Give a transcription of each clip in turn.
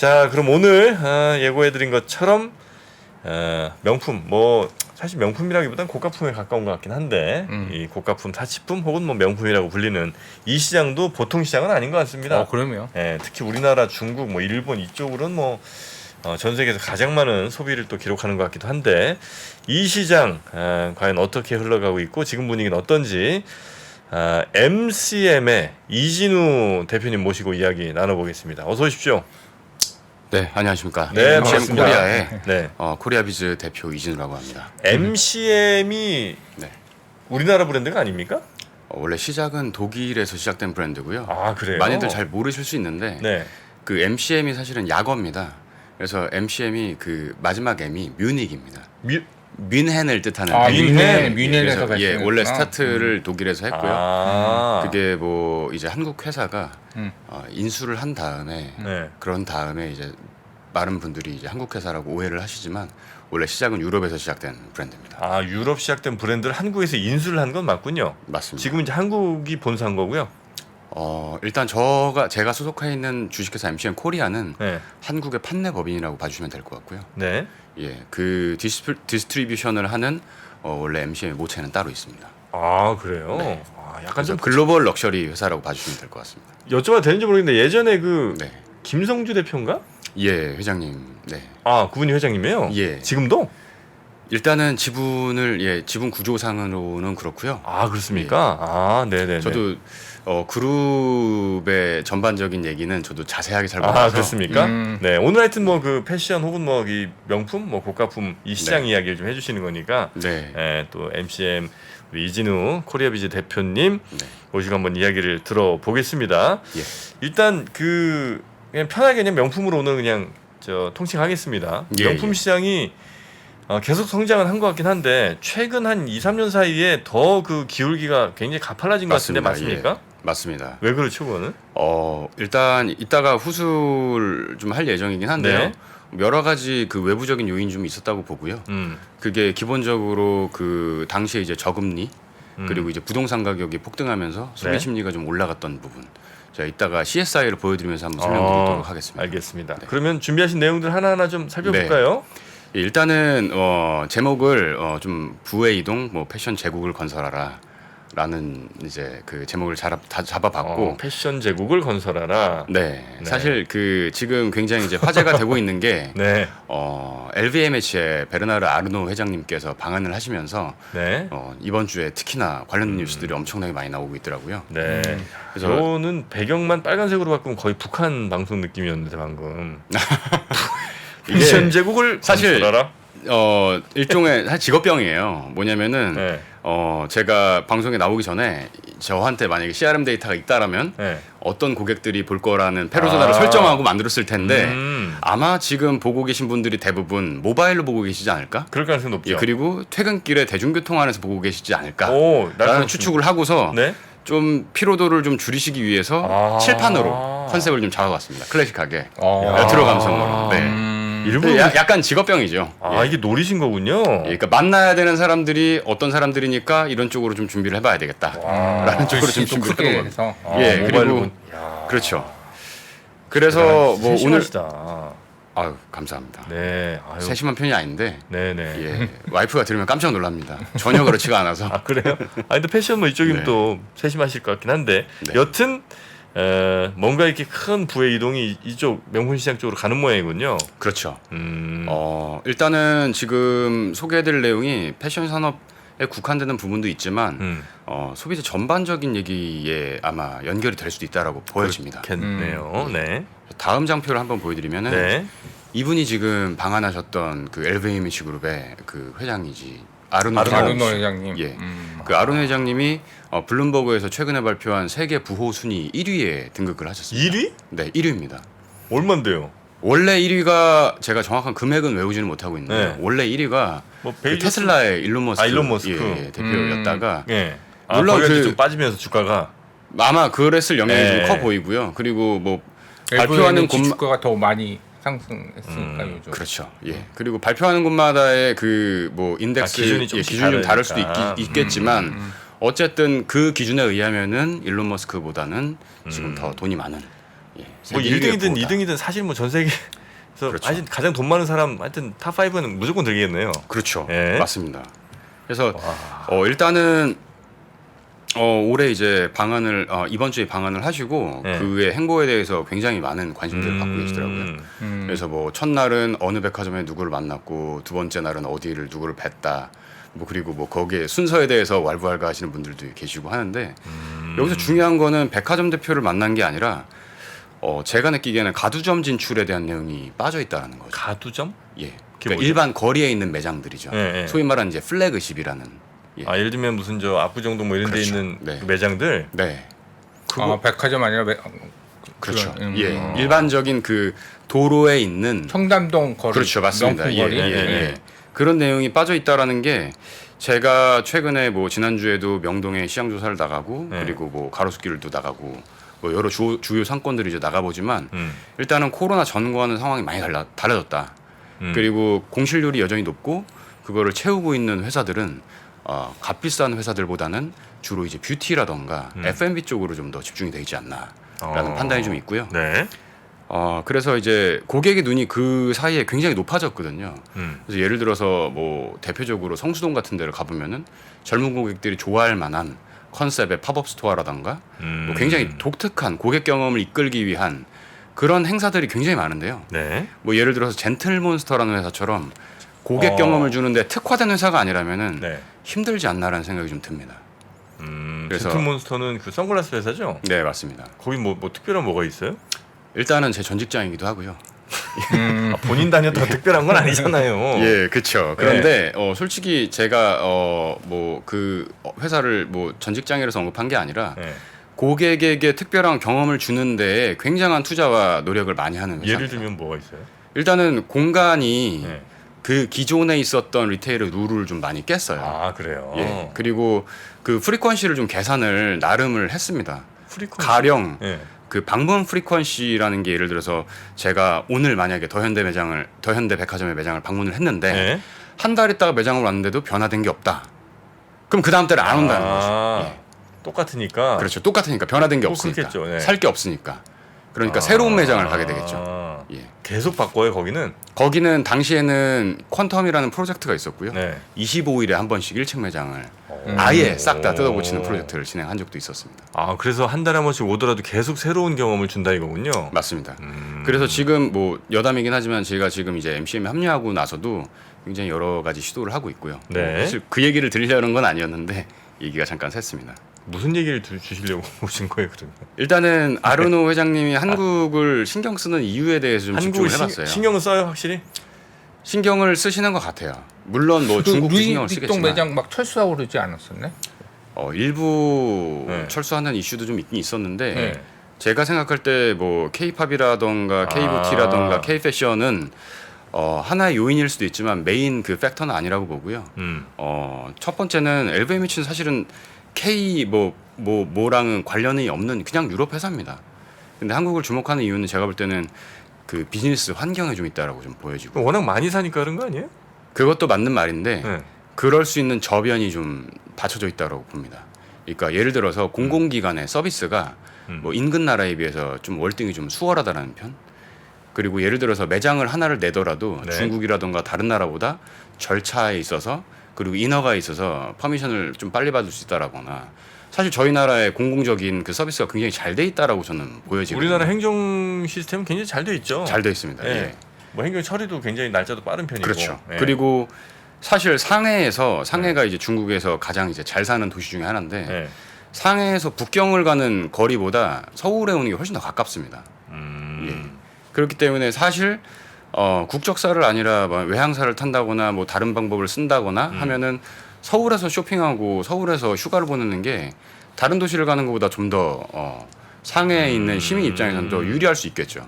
자, 그럼 오늘 예고해드린 것처럼 명품, 뭐 사실 명품이라기보단 고가품에 가까운 것 같긴 한데 이 고가품, 사치품 혹은 뭐 명품이라고 불리는 이 시장도 보통 시장은 아닌 것 같습니다. 그럼요. 예, 특히 우리나라, 중국, 뭐 일본 이쪽으로는 뭐 전 세계에서 가장 많은 소비를 또 기록하는 것 같기도 한데 이 시장 과연 어떻게 흘러가고 있고 지금 분위기는 어떤지 MCM의 이진우 대표님 모시고 이야기 나눠보겠습니다. 어서 오십시오. 네, 안녕하십니까. 네, MCM 반갑습니다. 코리아의 네. 코리아비즈 대표 이진우라고 합니다. MCM이 네. 우리나라 브랜드가 아닙니까? 원래 시작은 독일에서 시작된 브랜드고요. 아, 그래요? 많이들 잘 모르실 수 있는데 네. 그 MCM이 사실은 약어입니다. 그래서 MCM이 그 마지막 M이 뮤닉입니다. 뮌헨을 뜻하는 뮌헨에서 그래서 예, 원래 스타트를 독일에서 했고요. 그게 그게 뭐 이제 한국 회사가 인수를 한 다음에 네. 그런 다음에 이제 많은 분들이 이제 한국 회사라고 오해를 하시지만 원래 시작은 유럽에서 시작된 브랜드입니다. 유럽 시작된 브랜드를 한국에서 인수를 한 건 맞군요. 맞습니다. 지금 이제 한국이 본사인 거고요. 일단 제가 소속해 있는 주식회사 MCM 코리아는 네. 한국의 판매 법인이라고 봐주시면 될 것 같고요. 네. 예, 그 디스트리뷰션을 하는 원래 MCM의 모체는 따로 있습니다. 그래요. 네. 약간 좀 글로벌 럭셔리 회사라고 봐주시면 될 것 같습니다. 여쭤봐도 되는지 모르겠는데 예전에 그 네, 김성주 대표인가? 예, 회장님. 네, 그분이 회장님이에요? 예. 지금도? 일단은 지분 구조상으로는 그렇고요. 그렇습니까? 네네. 저도 그룹의 전반적인 얘기는 저도 자세하게 잘 몰라서. 그렇습니까? 네, 오늘 하여튼 뭐 그 패션 혹은 뭐 이 명품, 뭐 고가품 이 시장 네. 이야기를 좀 해주시는 거니까. 네. 또 MCM 우리 이진우 코리아비즈 대표님 네. 모시고 한번 이야기를 들어보겠습니다. 예. 일단 그냥 편하게 그냥 명품으로 오늘 그냥 통칭하겠습니다. 예, 명품 예. 시장이 계속 성장은 한 것 같긴 한데 최근 한 2, 3년 사이에 더 그 기울기가 굉장히 가팔라진 것 같은데 맞습니까? 예, 맞습니다. 왜 그렇죠, 그거는? 일단 이따가 후술 좀 할 예정이긴 한데요. 네. 여러 가지 그 외부적인 요인이 좀 있었다고 보고요. 그게 기본적으로 그 당시에 이제 저금리 그리고 이제 부동산 가격이 폭등하면서 소비 네. 심리가 좀 올라갔던 부분. 제가 이따가 CSI를 보여드리면서 한번 설명드리도록 하겠습니다. 알겠습니다. 네. 그러면 준비하신 내용들 하나하나 좀 살펴볼까요? 예, 일단은 제목을 좀 부의 이동, 뭐 패션 제국을 건설하라. 라는 이제 그 제목을 잡아봤고 패션 제국을 건설하라. 네, 네. 사실 그 지금 굉장히 이제 화제가 되고 있는 게 네. LVMH의 베르나르 아르노 회장님께서 방한을 하시면서 네. 이번 주에 특히나 관련 뉴스들이 엄청나게 많이 나오고 있더라고요. 네. 그래서 저는 배경만 빨간색으로 바꾸면 거의 북한 방송 느낌이었는데 방금. 패션 제국을 사실 건설하라. 일종의 사실 직업병이에요. 뭐냐면은 네. 제가 방송에 나오기 전에 저한테 만약에 CRM 데이터가 있다라면 네. 어떤 고객들이 볼 거라는 페르소나를 설정하고 만들었을 텐데 아마 지금 보고 계신 분들이 대부분 모바일로 보고 계시지 않을까? 그럴 가능성이 높죠. 예, 그리고 퇴근길에 대중교통 안에서 보고 계시지 않을까? 오, 라는 추측을 하고서 네. 좀 피로도를 좀 줄이시기 위해서 칠판으로 컨셉을 좀 잡아봤습니다. 클래식하게 레트로 감성으로. 네. 일부러 약간 직업병이죠. 예. 이게 노리신 거군요. 그러니까 만나야 되는 사람들이 어떤 사람들이니까 이런 쪽으로 좀 준비를 해봐야 되겠다라는 쪽으로 좀 준비를 해본 겁니다. 예, 그리고 그렇죠. 그래서 뭐 오늘 세심하시다. 아유 감사합니다. 네. 세심한 편이 아닌데 네네. 예, 와이프가 들으면 깜짝 놀랍니다. 전혀 그렇지가 않아서. 그래요? 근데 패션 뭐 이쪽이면 네. 또 세심하실 것 같긴 한데 네. 여튼 뭔가 이렇게 큰 부의 이동이 이쪽 명품 시장 쪽으로 가는 모양이군요. 그렇죠. 일단은 지금 소개해드릴 내용이 패션 산업에 국한되는 부분도 있지만 소비재 전반적인 얘기에 아마 연결이 될 수도 있다라고 보여집니다. 그렇겠네요. 네. 다음 장표를 한번 보여드리면은 네. 이분이 지금 방한하셨던 그 LVMH 그룹의 그 회장이지 아르노 회장님. 예. 그 아르노 회장님이 블룸버그에서 최근에 발표한 세계 부호 순위 1위에 등극을 하셨습니다. 1위? 네, 1위입니다. 얼만데요? 원래 1위가 제가 정확한 금액은 외우지는 못하고 있는데 네. 원래 1위가 뭐 그 테슬라의 일론 머스크, 일론 머스크. 예, 대표였다가 예. 물론 물론 좀 빠지면서 주가가 아마 그랬을 영향이 네. 좀 커 보이고요. 그리고 뭐 발표하는 주가가 더 많이 상승했으니까 요즘. 그렇죠. 예. 그리고 발표하는 곳마다의 그 뭐 인덱스 기준이 기준이 좀 다를 수도 다르니까. 있겠지만 어쨌든 그 기준에 의하면은 일론 머스크보다는 지금 더 돈이 많은 예, 뭐 세계 1위의 1등이든 보호다. 2등이든 사실 뭐 전 세계에서 그렇죠. 하여튼 가장 돈 많은 사람 하여튼 탑 5는 무조건 들겠네요. 그렇죠. 예. 맞습니다. 그래서 일단은 올해 이제 방한을 이번 주에 방한을 하시고 네. 그의 행보에 대해서 굉장히 많은 관심들을 갖고 계시더라고요. 그래서 뭐 첫날은 어느 백화점에 누구를 만났고 두 번째 날은 어디를 누구를 뵀다. 뭐 그리고 뭐 거기에 순서에 대해서 왈부왈가하시는 분들도 계시고 하는데 여기서 중요한 거는 백화점 대표를 만난 게 아니라 제가 느끼기에는 가두점 진출에 대한 내용이 빠져 있다는 거죠. 가두점? 예. 그게 그러니까 뭐죠? 일반 거리에 있는 매장들이죠. 예, 예. 소위 말하는 이제 플래그십이라는. 예. 아 예를 들면 무슨 저 압구정동 뭐 이런 데 그렇죠. 있는 네. 그 매장들 네. 백화점 아니라 그렇죠. 그런, 예. 일반적인 그 도로에 있는 청담동 거리. 그렇죠. 맞습니다. 명품 예, 거리. 예, 예. 그런 내용이 빠져 있다라는 게 제가 최근에 뭐 지난주에도 명동에 시장 조사를 나가고 네. 그리고 뭐 가로수길도 나가고 뭐 여러 주요 상권들이 이제 나가보지만 음. 일단은 코로나 전과는 상황이 많이 달라졌다. 그리고 공실률이 여전히 높고 그거를 채우고 있는 회사들은 값비싼 회사들보다는 주로 이제 뷰티라던가 F&B 쪽으로 좀 더 집중이 되어 있지 않나라는 판단이 좀 있고요. 네. 그래서 이제 고객의 눈이 그 사이에 굉장히 높아졌거든요. 음. 그래서 예를 들어서 뭐 대표적으로 성수동 같은 데를 가보면은 젊은 고객들이 좋아할 만한 컨셉의 팝업 스토어라던가 뭐 굉장히 독특한 고객 경험을 이끌기 위한 그런 행사들이 굉장히 많은데요. 네. 뭐 예를 들어서 젠틀몬스터라는 회사처럼 고객 경험을 주는데 특화된 회사가 아니라면은 네. 힘들지 않나라는 생각이 좀 듭니다. 그래서- 젠틀몬스터는 그 선글라스 회사죠? 네, 맞습니다. 거기 뭐 특별한 뭐가 있어요? 일단은 제 전 직장이기도 하고요. 아, 본인 다녔다고 특별한 건 아니잖아요. 예, 그렇죠. 그런데 솔직히 제가 뭐 그 회사를 뭐 전 직장이라서 언급한 게 아니라 네. 고객에게 특별한 경험을 주는 데에 굉장한 투자와 노력을 많이 하는 회사입니다. 예를 들면 뭐가 있어요? 일단은 공간이 네. 그 기존에 있었던 리테일의 룰을 좀 많이 깼어요. 아 그래요. 예. 그리고 그 프리퀀시를 좀 계산을 나름을 했습니다. 프리콘. 가령 예. 그 방문 프리퀀시라는 게 예를 들어서 제가 오늘 만약에 더현대 백화점의 매장을 방문을 했는데 네. 한 달 있다가 매장을 왔는데도 변화된 게 없다. 그럼 그 다음 달에 안 온다는 거죠. 예. 똑같으니까. 그렇죠. 똑같으니까 변화된 게 또 없으니까 그렇겠죠. 네. 살 게 없으니까. 그러니까 새로운 매장을 가게 되겠죠. 아, 예. 계속 바꿔요 거기는. 거기는 당시에는 퀀텀이라는 프로젝트가 있었고요. 네. 25일에 한 번씩 1층 매장을 아예 싹 다 뜯어고치는 프로젝트를 진행한 적도 있었습니다. 아 그래서 한 달에 한 번씩 오더라도 계속 새로운 경험을 준다 이거군요. 맞습니다. 그래서 지금 뭐 여담이긴 하지만 제가 지금 이제 MCM에 합류하고 나서도 굉장히 여러 가지 시도를 하고 있고요. 네. 사실 그 얘기를 드리려는 건 아니었는데 얘기가 잠깐 샜습니다. 무슨 얘기를 주시려고 오신 거예요 그러면? 일단은 아르노 회장님이 한국을 신경 쓰는 이유에 대해서 좀 한국을 집중을 해봤어요. 신경을 써요 확실히? 신경을 쓰시는 것 같아요. 물론 뭐 그 중국도 신경을 루이비통 쓰겠지만 매장 막 철수하고 그러지 않았었네? 일부 네. 철수하는 이슈도 좀 있긴 있었는데 네. 제가 생각할 때 뭐 K-팝이라던가 K-뷰티라던가 K-패션은 하나의 요인일 수도 있지만 메인 그 팩터는 아니라고 보고요. 첫 번째는 LVMH는 사실은 K 뭐랑은 관련이 없는 그냥 유럽 회사입니다. 근데 한국을 주목하는 이유는 제가 볼 때는 그 비즈니스 환경에 좀 있다라고 좀 보여지고 워낙 많이 사니까 그런 거 아니에요? 그것도 맞는 말인데 네. 그럴 수 있는 저변이 좀 받쳐져 있다고 봅니다. 그러니까 예를 들어서 공공기관의 서비스가 뭐 인근 나라에 비해서 좀 월등히 좀 수월하다라는 편. 그리고 예를 들어서 매장을 하나를 내더라도 네. 중국이라던가 다른 나라보다 절차에 있어서 그리고 인허가에 있어서 퍼미션을 좀 빨리 받을 수 있다라거나 사실 저희 나라의 공공적인 그 서비스가 굉장히 잘 돼 있다라고 저는 보여지거든요. 우리나라 행정 시스템은 굉장히 잘 돼 있죠. 잘 돼 있습니다. 예. 예. 뭐 행정 처리도 굉장히 날짜도 빠른 편이고. 그렇죠. 예. 그리고 사실 상해가 이제 중국에서 가장 이제 잘 사는 도시 중에 하나인데 예. 상해에서 북경을 가는 거리보다 서울에 오는 게 훨씬 더 가깝습니다. 예. 그렇기 때문에 사실 국적사를 아니라 뭐 외항사를 탄다거나 뭐 다른 방법을 쓴다거나 하면은 서울에서 쇼핑하고 서울에서 휴가를 보내는 게 다른 도시를 가는 것보다 좀 더 상해에 있는 시민 입장에서는 더 유리할 수 있겠죠.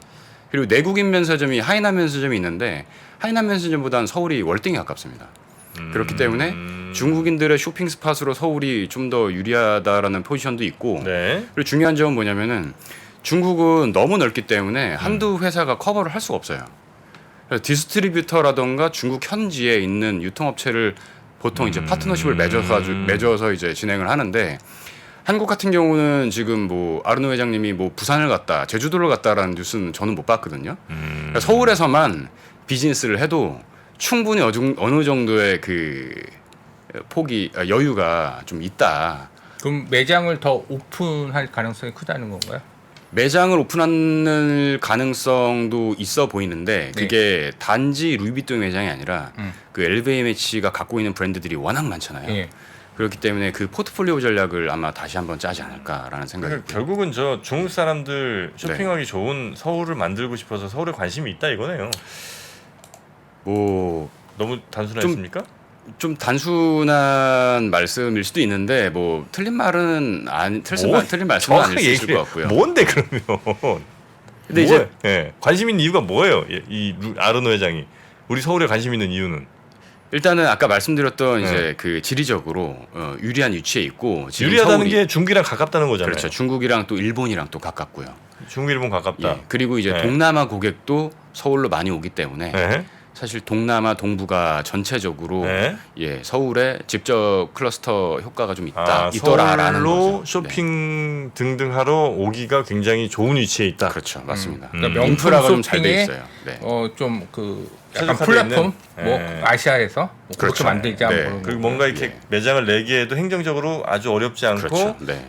그리고 내국인 면세점이 하이난 면세점이 있는데 하이난 면세점보다는 서울이 월등히 가깝습니다. 그렇기 때문에 중국인들의 쇼핑 스팟으로 서울이 좀 더 유리하다라는 포지션도 있고 네. 그리고 중요한 점은 뭐냐면은 중국은 너무 넓기 때문에 한두 회사가 커버를 할 수가 없어요. 그래서 디스트리뷰터라던가 중국 현지에 있는 유통업체를 보통 이제 파트너십을 맺어서 이제 진행을 하는데 한국 같은 경우는 지금 뭐 아르노 회장님이 뭐 부산을 갔다, 제주도를 갔다라는 뉴스는 저는 못 봤거든요. 그러니까 서울에서만 비즈니스를 해도 충분히 어느 정도의 그 폭이 여유가 좀 있다. 그럼 매장을 더 오픈할 가능성이 크다는 건가요? 매장을 오픈할 가능성도 있어 보이는데 그게 단지 루이비통 매장이 아니라 그 LVMH가 갖고 있는 브랜드들이 워낙 많잖아요. 예. 그렇기 때문에 그 포트폴리오 전략을 아마 다시 한번 짜지 않을까라는 생각이 그러니까 들고요. 결국은 저 중국 사람들 쇼핑하기 좋은 서울을 만들고 싶어서 서울에 관심이 있다 이거네요. 뭐 너무 단순했습니까? 좀 단순한 말씀일 수도 있는데 뭐 틀린 말은 틀린 말씀은 아닐 수 있을 것 같고요. 뭔데 그러면? 근데 이제 관심 있는 이유가 뭐예요? 아르노 회장이 우리 서울에 관심 있는 이유는 일단은 아까 말씀드렸던 이제 그 지리적으로 유리한 위치에 있고 지금 유리하다는 서울이- 게 중국이랑 가깝다는 거잖아요. 그렇죠. 중국이랑 또 일본이랑 또 가깝고요. 중국 일본 가깝다. 예. 그리고 이제 네. 동남아 고객도 서울로 많이 오기 때문에 네. 사실 동남아 동부가 전체적으로 네. 서울에 직접 클러스터 효과가 좀 있더라라는 서울로 거죠. 쇼핑 등등 하러 오기가 굉장히 좋은 위치에 있다. 네. 그렇죠, 맞습니다. 그러니까 명품 인프라가 좀 잘 돼 쇼핑에 있어요. 네. 좀 그 약간 최적화돼 플랫폼 있는? 뭐 예. 아시아에서 뭐 그렇게 그렇죠. 만들자 네. 뭐 그리고 뭔가 이렇게 매장을 내기에도 행정적으로 아주 어렵지 않고 그렇죠. 네.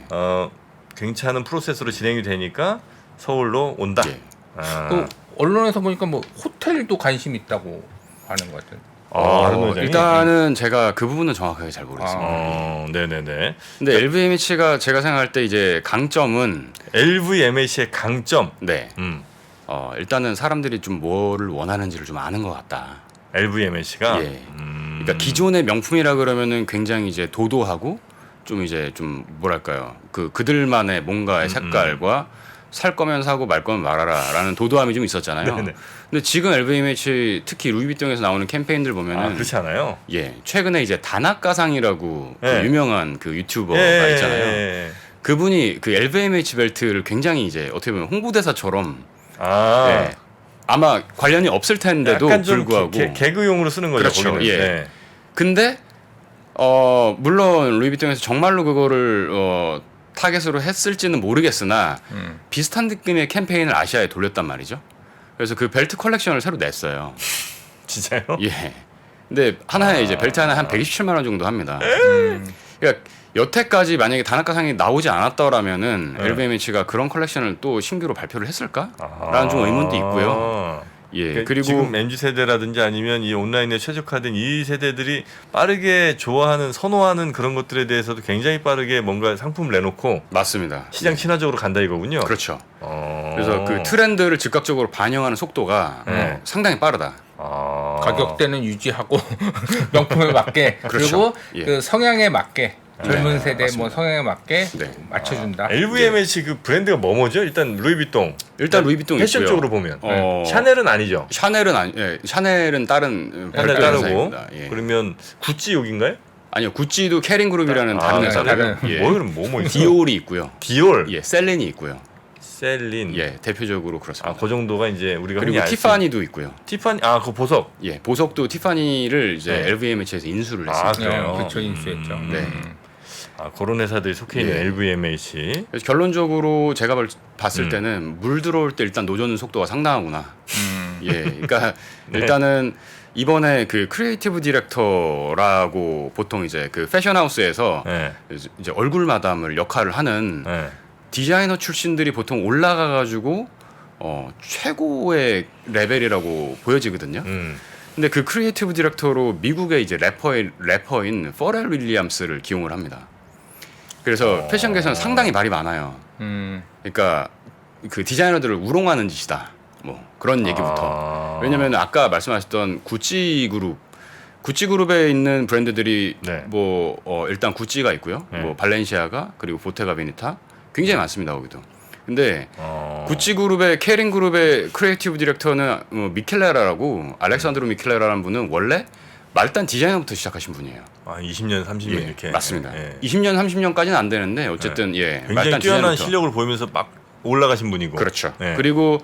괜찮은 프로세스로 진행이 되니까 서울로 온다. 예. 그 언론에서 보니까 뭐 호텔도 관심 있다고 하는 것 같은. 아르노 회장이? 일단은 제가 그 부분은 정확하게 잘 모르겠습니다. 네네네. 근데 LVMH가 제가 생각할 때 이제 강점은 LVMH의 강점. 네. 일단은 사람들이 좀 뭐를 원하는지를 좀 아는 것 같다. LVMH가. 예. 그러니까 기존의 명품이라 그러면은 굉장히 이제 도도하고 좀 이제 좀 뭐랄까요 그들만의 뭔가의 색깔과 살 거면 사고 말 거면 말아라라는 도도함이 좀 있었잖아요. 네네. 근데 지금 LVMH 특히 루이비통에서 나오는 캠페인들 보면은 그렇지 않아요? 최근에 이제 다나카상이라고 예. 그 유명한 그 유튜버가 있잖아요. 예. 그분이 그 LVMH 벨트를 굉장히 이제 어떻게 보면 홍보대사처럼 아. 아마 관련이 없을 텐데도 약간 좀 불구하고 개그용으로 쓰는 거죠. 그렇죠. 거기는. 예. 네. 근데 물론 루이비통에서 정말로 그거를 타겟으로 했을지는 모르겠으나 비슷한 느낌의 캠페인을 아시아에 돌렸단 말이죠. 그래서 그 벨트 컬렉션을 새로 냈어요. 진짜요? 예. 근데 하나에 이제 벨트 하나 한 127만 원 정도 합니다. 그러니까 여태까지 만약에 다나카상이 나오지 않았더라면은 LVMH가 그런 컬렉션을 또 신규로 발표를 했을까라는 좀 의문도 있고요. 예. 그리고 지금 MZ 세대라든지 아니면 이 온라인에 최적화된 이 세대들이 빠르게 좋아하는 선호하는 그런 것들에 대해서도 굉장히 빠르게 뭔가 상품을 내놓고 맞습니다. 시장 친화적으로 간다 이거군요. 그렇죠. 그래서 그 트렌드를 즉각적으로 반영하는 속도가 상당히 빠르다. 가격대는 유지하고 명품에 맞게 그렇죠. 그리고 예. 그 성향에 맞게 젊은 세대 맞습니다. 뭐 성향에 맞게 네. 맞춰준다. LVMH 그 브랜드가 뭐죠? 일단 루이비통. 일단 루이비통 패션 있고요. 쪽으로 보면 어, 샤넬은 아니죠. 샤넬은 다른 샤넬 별도 따르고 회사입니다. 예. 그러면 구찌 여기인가요? 아니요, 구찌도 캐링 그룹이라는 다른 네, 회사고, 다른. 예. 뭐 그럼 뭐 있어? 디올이 있고요. 디올, 예, 셀린이 있고요. 셀린. 예, 대표적으로 그렇습니다. 그 정도가 이제 우리가 흔히 그리고 알 수 티파니도 있고요. 티파니 그 보석. 예, 보석도 티파니를 이제 네. LVMH에서 인수를 아, 했습니다. 그래요? 그쵸 인수했죠. 네. 그런 회사들이 속해 있는 예. LVMH. 그래서 결론적으로 제가 봤을 때는 물 들어올 때 일단 노젓는 속도가 상당하구나. 예, 그러니까 네. 일단은 이번에 그 크리에이티브 디렉터라고 보통 이제 그 패션 하우스에서 네. 이제 얼굴 마담을 역할을 하는 네. 디자이너 출신들이 보통 올라가 가지고 최고의 레벨이라고 보여지거든요. 근데 그 크리에이티브 디렉터로 미국의 이제 래퍼인 퍼렐 윌리엄스를 기용을 합니다. 그래서 패션계에서는 상당히 말이 많아요. 그러니까 그 디자이너들을 우롱하는 짓이다. 뭐 그런 얘기부터. 왜냐면 아까 말씀하셨던 구찌 그룹에 있는 브랜드들이 네. 뭐 일단 구찌가 있고요. 네. 뭐 발렌시아가 그리고 보테가 베니타 굉장히 많습니다 거기도. 근데 구찌 그룹의 캐링 그룹의 크리에이티브 디렉터는 미켈레라라고 알렉산드로 미켈레라라는 분은 원래 말단 디자이너부터 시작하신 분이에요. 20년, 30년 예, 이렇게. 맞습니다. 예. 20년, 30년까지는 안 되는데 어쨌든 굉장히 말단 뛰어난 디자이너부터. 실력을 보이면서 막 올라가신 분이고. 그렇죠. 예. 그리고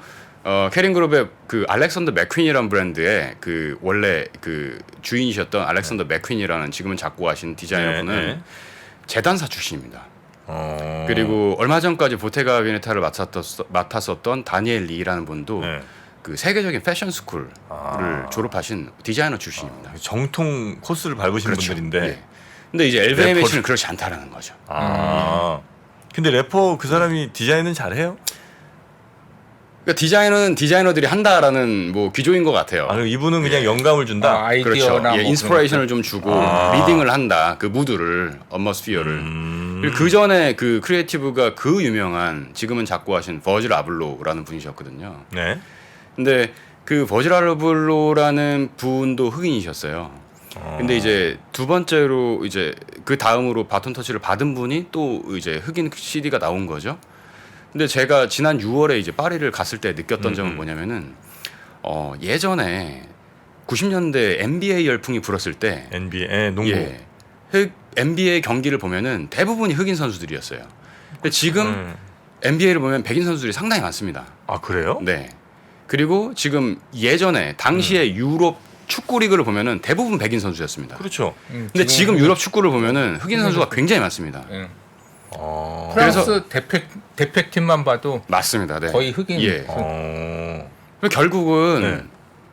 캐링 그룹의 그 알렉산더 맥퀸이라는 브랜드의 그 원래 그 주인이셨던 알렉산더 맥퀸이라는 지금은 작고 하신 디자이너분은 네, 네. 재단사 출신입니다. 그리고 얼마 전까지 보테가 베네타를 맡았었던 다니엘 리라는 분도 네. 그 세계적인 패션 스쿨을 졸업하신 디자이너 출신입니다. 정통 코스를 밟으신 그렇죠. 분들인데. 예. 근데 이제 LVMH는 그렇지 않다라는 거죠. 근데 래퍼 그 사람이 디자인은 잘해요? 그러니까 디자이너는 디자이너들이 한다라는 뭐 기조인 것 같아요. 그럼 이분은 그냥 영감을 준다. 아이디어나 그렇죠. 뭐 예, 인스피레이션을 좀 주고 리딩을 한다. 그 무드를 어머스피어를. 그 전에 그 크리에이티브가 그 유명한 지금은 작고하신 버질 아블로라는 분이셨거든요. 네. 근데 그 버질 아블로라는 분도 흑인이셨어요. 근데 이제 두 번째로 이제 그 다음으로 바톤 터치를 받은 분이 또 이제 흑인 CD가 나온 거죠. 근데 제가 지난 6월에 이제 파리를 갔을 때 느꼈던 점은 뭐냐면은 예전에 90년대 NBA 열풍이 불었을 때 NBA 농구. 예, NBA 경기를 보면은 대부분이 흑인 선수들이었어요. 근데 지금 NBA를 보면 백인 선수들이 상당히 많습니다. 아 그래요? 네. 그리고 지금 예전에 당시에 유럽 축구 리그를 보면은 대부분 백인 선수였습니다. 그렇죠. 근데 지금 유럽 축구를 보면은 흑인 선수가 굉장히 많습니다. 프랑스 대표팀만 봐도 맞습니다. 네. 거의 흑인. 예. 결국은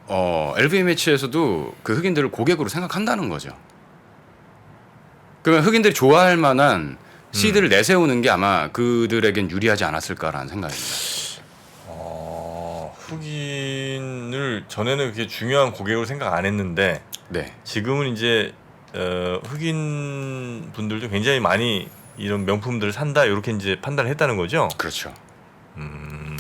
LVMH에서도 그 흑인들을 고객으로 생각한다는 거죠. 그러면 흑인들이 좋아할 만한 CD를 내세우는 게 아마 그들에겐 유리하지 않았을까라는 생각입니다. 흑인을 전에는 그렇게 중요한 고객으로 생각 안 했는데 네. 지금은 이제 흑인 분들도 굉장히 많이 이런 명품들을 산다 이렇게 이제 판단을 했다는 거죠. 그렇죠.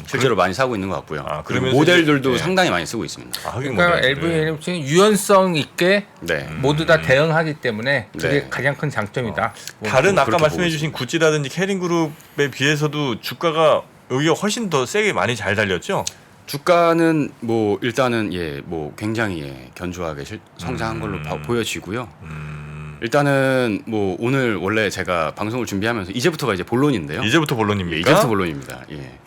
실제로 많이 사고 있는 것 같고요. 그리고 그러면서 모델들도 이제, 상당히 많이 쓰고 있습니다. 흑인 그러니까 모델들. LVMH는 유연성 있게 네. 모두 다 대응하기 때문에 그게 네. 가장 큰 장점이다. 다른 아까 그렇게 말씀해주신 구찌라든지 캐링그룹에 비해서도 주가가 여기가 훨씬 더 세게 많이 잘 달렸죠. 주가는 뭐 일단은 뭐 굉장히 견조하게 성장한 걸로 보여지고요. 일단은 뭐 오늘 원래 제가 방송을 준비하면서 이제부터가 이제 본론인데요. 이제부터 본론입니까? 예, 이제부터 본론입니다. 예.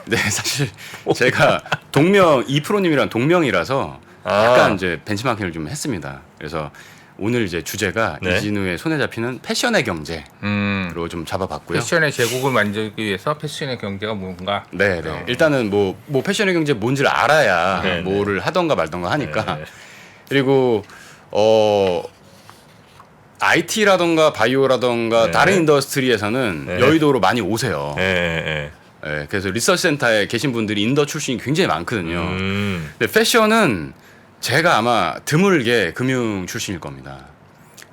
네, 사실 제가 동명 이프로님이랑 동명이라서 약간 이제 벤치마킹을 좀 했습니다. 그래서 오늘 이제 주제가 네. 이진우의 손에 잡히는 패션의 경제로 좀 잡아봤고요. 패션의 제국을 만들기 위해서 패션의 경제가 뭔가. 네, 네. 일단은 뭐 패션의 경제 뭔지를 알아야 네, 뭐를 하던가 말던가 하니까. 네. 그리고 IT라던가 바이오라던가 네. 다른 인더스트리에서는 네. 여의도로 많이 오세요. 예. 네, 그래서 리서치 센터에 계신 분들이 인더 출신이 굉장히 많거든요. 근데 패션은 제가 아마 드물게 금융 출신일 겁니다.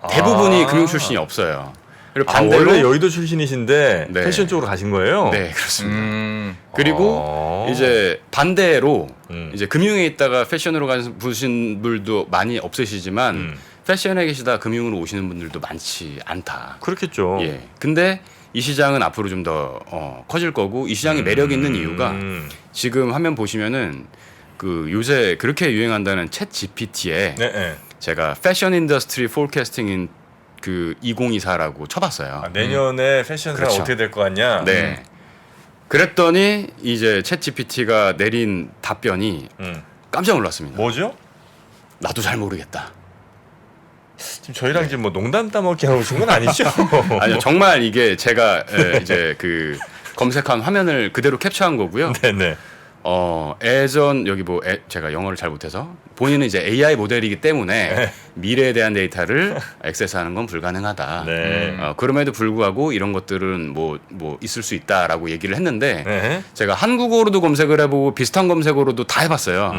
대부분이 금융 출신이 없어요. 그리고 반대로 원래 여의도 출신이신데 네. 패션 쪽으로 가신 거예요? 네, 그렇습니다. 아. 그리고 이제 반대로 음. 이제 금융에 있다가 패션으로 가신 분들도 많이 없으시지만 패션에 계시다 금융으로 오시는 분들도 많지 않다. 그렇겠죠. 예. 근데 이 시장은 앞으로 좀 더 커질 거고 이 시장이 매력 있는 이유가 지금 화면 보시면은 그 요새 그렇게 유행한다는 챗 GPT에 네. 제가 패션 인더스트리 포캐스팅인 그 2024라고 쳐봤어요. 내년에 패션사가 그렇죠. 어떻게 될 것 같냐? 네. 그랬더니 이제 챗 GPT가 내린 답변이 깜짝 놀랐습니다. 뭐죠? 나도 잘 모르겠다. 지금 저희랑 지금 뭐 농담 따먹기 하고 오신 건 아니죠? 아니요, 정말 이게 제가 이제 그 검색한 화면을 그대로 캡처한 거고요. 네네. 예전 여기 제가 영어를 잘 못해서 본인은 이제 AI 모델이기 때문에 미래에 대한 데이터를 액세스하는 건 불가능하다. 네. 그럼에도 불구하고 이런 것들은 뭐 있을 수 있다라고 얘기를 했는데 네. 제가 한국어로도 검색을 해보고 비슷한 검색어로도 다 해봤어요.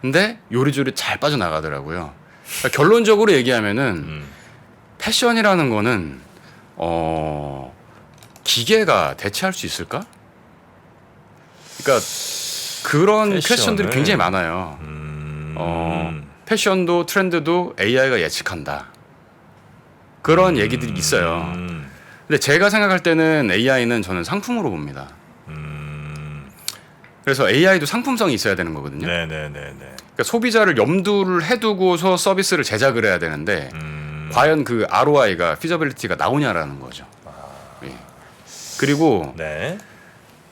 근데 요리조리 잘 빠져나가더라고요. 그러니까 결론적으로 얘기하면은 패션이라는 거는 기계가 대체할 수 있을까? 그러니까 그런 퀘스천들이 굉장히 많아요. 패션도 트렌드도 AI가 예측한다. 그런 얘기들이 있어요. 근데 제가 생각할 때는 AI는 저는 상품으로 봅니다. 그래서 AI도 상품성이 있어야 되는 거거든요. 네네네네. 그러니까 소비자를 염두를 해두고서 서비스를 제작을 해야 되는데 과연 그 ROI가 피저빌리티가 나오냐라는 거죠. 예. 그리고 네.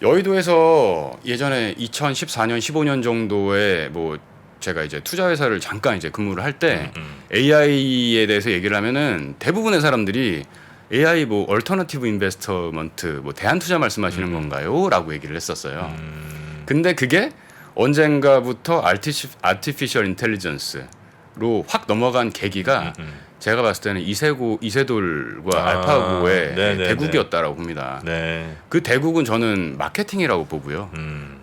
여의도에서 예전에 2014년 15년 정도에 뭐 제가 이제 투자 회사를 잠깐 이제 근무를 할 때 AI에 대해서 얘기를 하면은 대부분의 사람들이 AI 뭐 얼터너티브 인베스트먼트 뭐 대안 투자 말씀하시는 건가요?라고 얘기를 했었어요. 근데 그게 언젠가부터 아티피셜 인텔리전스로 확 넘어간 계기가 제가 봤을 때는 이세돌과 알파고의 대국이었다라고 봅니다. 네. 그 대국은 저는 마케팅이라고 보고요.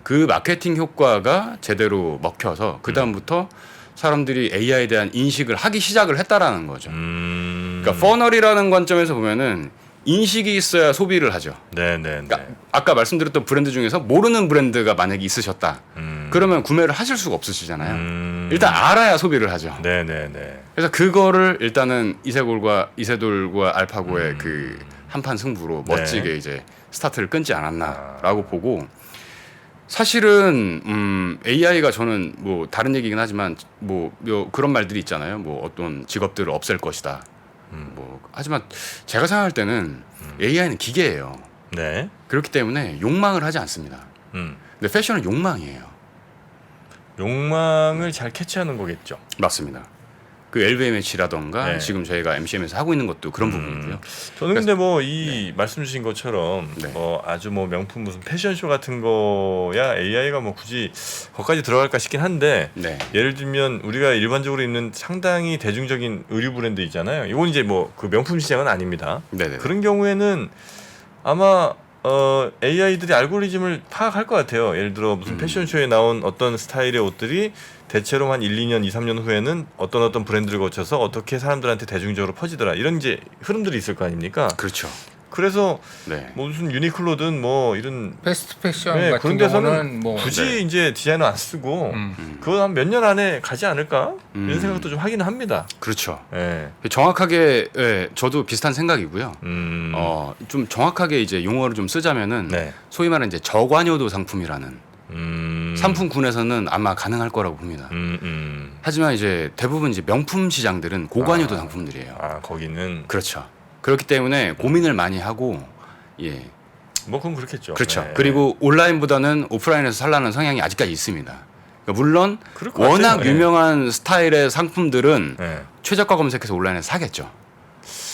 그 마케팅 효과가 제대로 먹혀서 그 다음부터 사람들이 AI에 대한 인식을 하기 시작을 했다라는 거죠. 그러니까 퍼널이라는 관점에서 보면은 인식이 있어야 소비를 하죠. 네네네. 그러니까 아까 말씀드렸던 브랜드 중에서 모르는 브랜드가 만약에 있으셨다. 그러면 구매를 하실 수가 없으시잖아요. 일단 알아야 소비를 하죠. 네네네. 그래서 그거를 일단은 이세돌과 알파고의 그 한판 승부로 멋지게 네. 이제 스타트를 끊지 않았나라고 보고 사실은 AI가 저는 뭐 다른 얘기긴 하지만 뭐 그런 말들이 있잖아요. 뭐 어떤 직업들을 없앨 것이다. 뭐 하지만 제가 생각할 때는 AI는 기계예요. 네. 그렇기 때문에 욕망을 하지 않습니다. 근데 패션은 욕망이에요. 욕망을 잘 캐치하는 거겠죠. 맞습니다. 그 LVMH라던가 네. 지금 저희가 MCM에서 하고 있는 것도 그런 부분이고요. 저는 근데 뭐 이 말씀 주신 것처럼 네. 아주 뭐 명품 무슨 패션쇼 같은 거야 AI가 뭐 굳이 거기까지 들어갈까 싶긴 한데 네. 예를 들면 우리가 일반적으로 입는 상당히 대중적인 의류 브랜드 있잖아요. 이건 이제 뭐 그 명품 시장은 아닙니다. 네네. 그런 경우에는 아마 AI들이 알고리즘을 파악할 것 같아요. 예를 들어 무슨 패션쇼에 나온 어떤 스타일의 옷들이 대체로 한 1, 2년, 2, 3년 후에는 어떤 브랜드를 거쳐서 어떻게 사람들한테 대중적으로 퍼지더라. 이런 이제 흐름들이 있을 거 아닙니까? 그렇죠. 그래서 네. 뭐 무슨 유니클로든 뭐 이런 패스트 패션 그런 같은 데서는 경우는 뭐 굳이 네. 이제 디자인을 안 쓰고 그거 한 몇 년 안에 가지 않을까? 이런 생각도 좀 하기는 합니다. 그렇죠. 예. 정확하게 저도 비슷한 생각이고요. 음. 좀 정확하게 이제 용어를 좀 쓰자면은 네. 소위 말하는 이제 저관여도 상품이라는 상품군에서는 아마 가능할 거라고 봅니다. 하지만 이제 대부분 이제 명품 시장들은 고관여도 상품들이에요. 거기는 그렇죠. 그렇기 때문에 고민을 많이 하고 예. 뭐 그건 그렇겠죠. 그렇죠. 네. 그리고 온라인보다는 오프라인에서 살라는 성향이 아직까지 있습니다. 그러니까 물론 그럴 것 워낙 같아요. 유명한 스타일의 상품들은 네. 최저가 검색해서 온라인에서 사겠죠.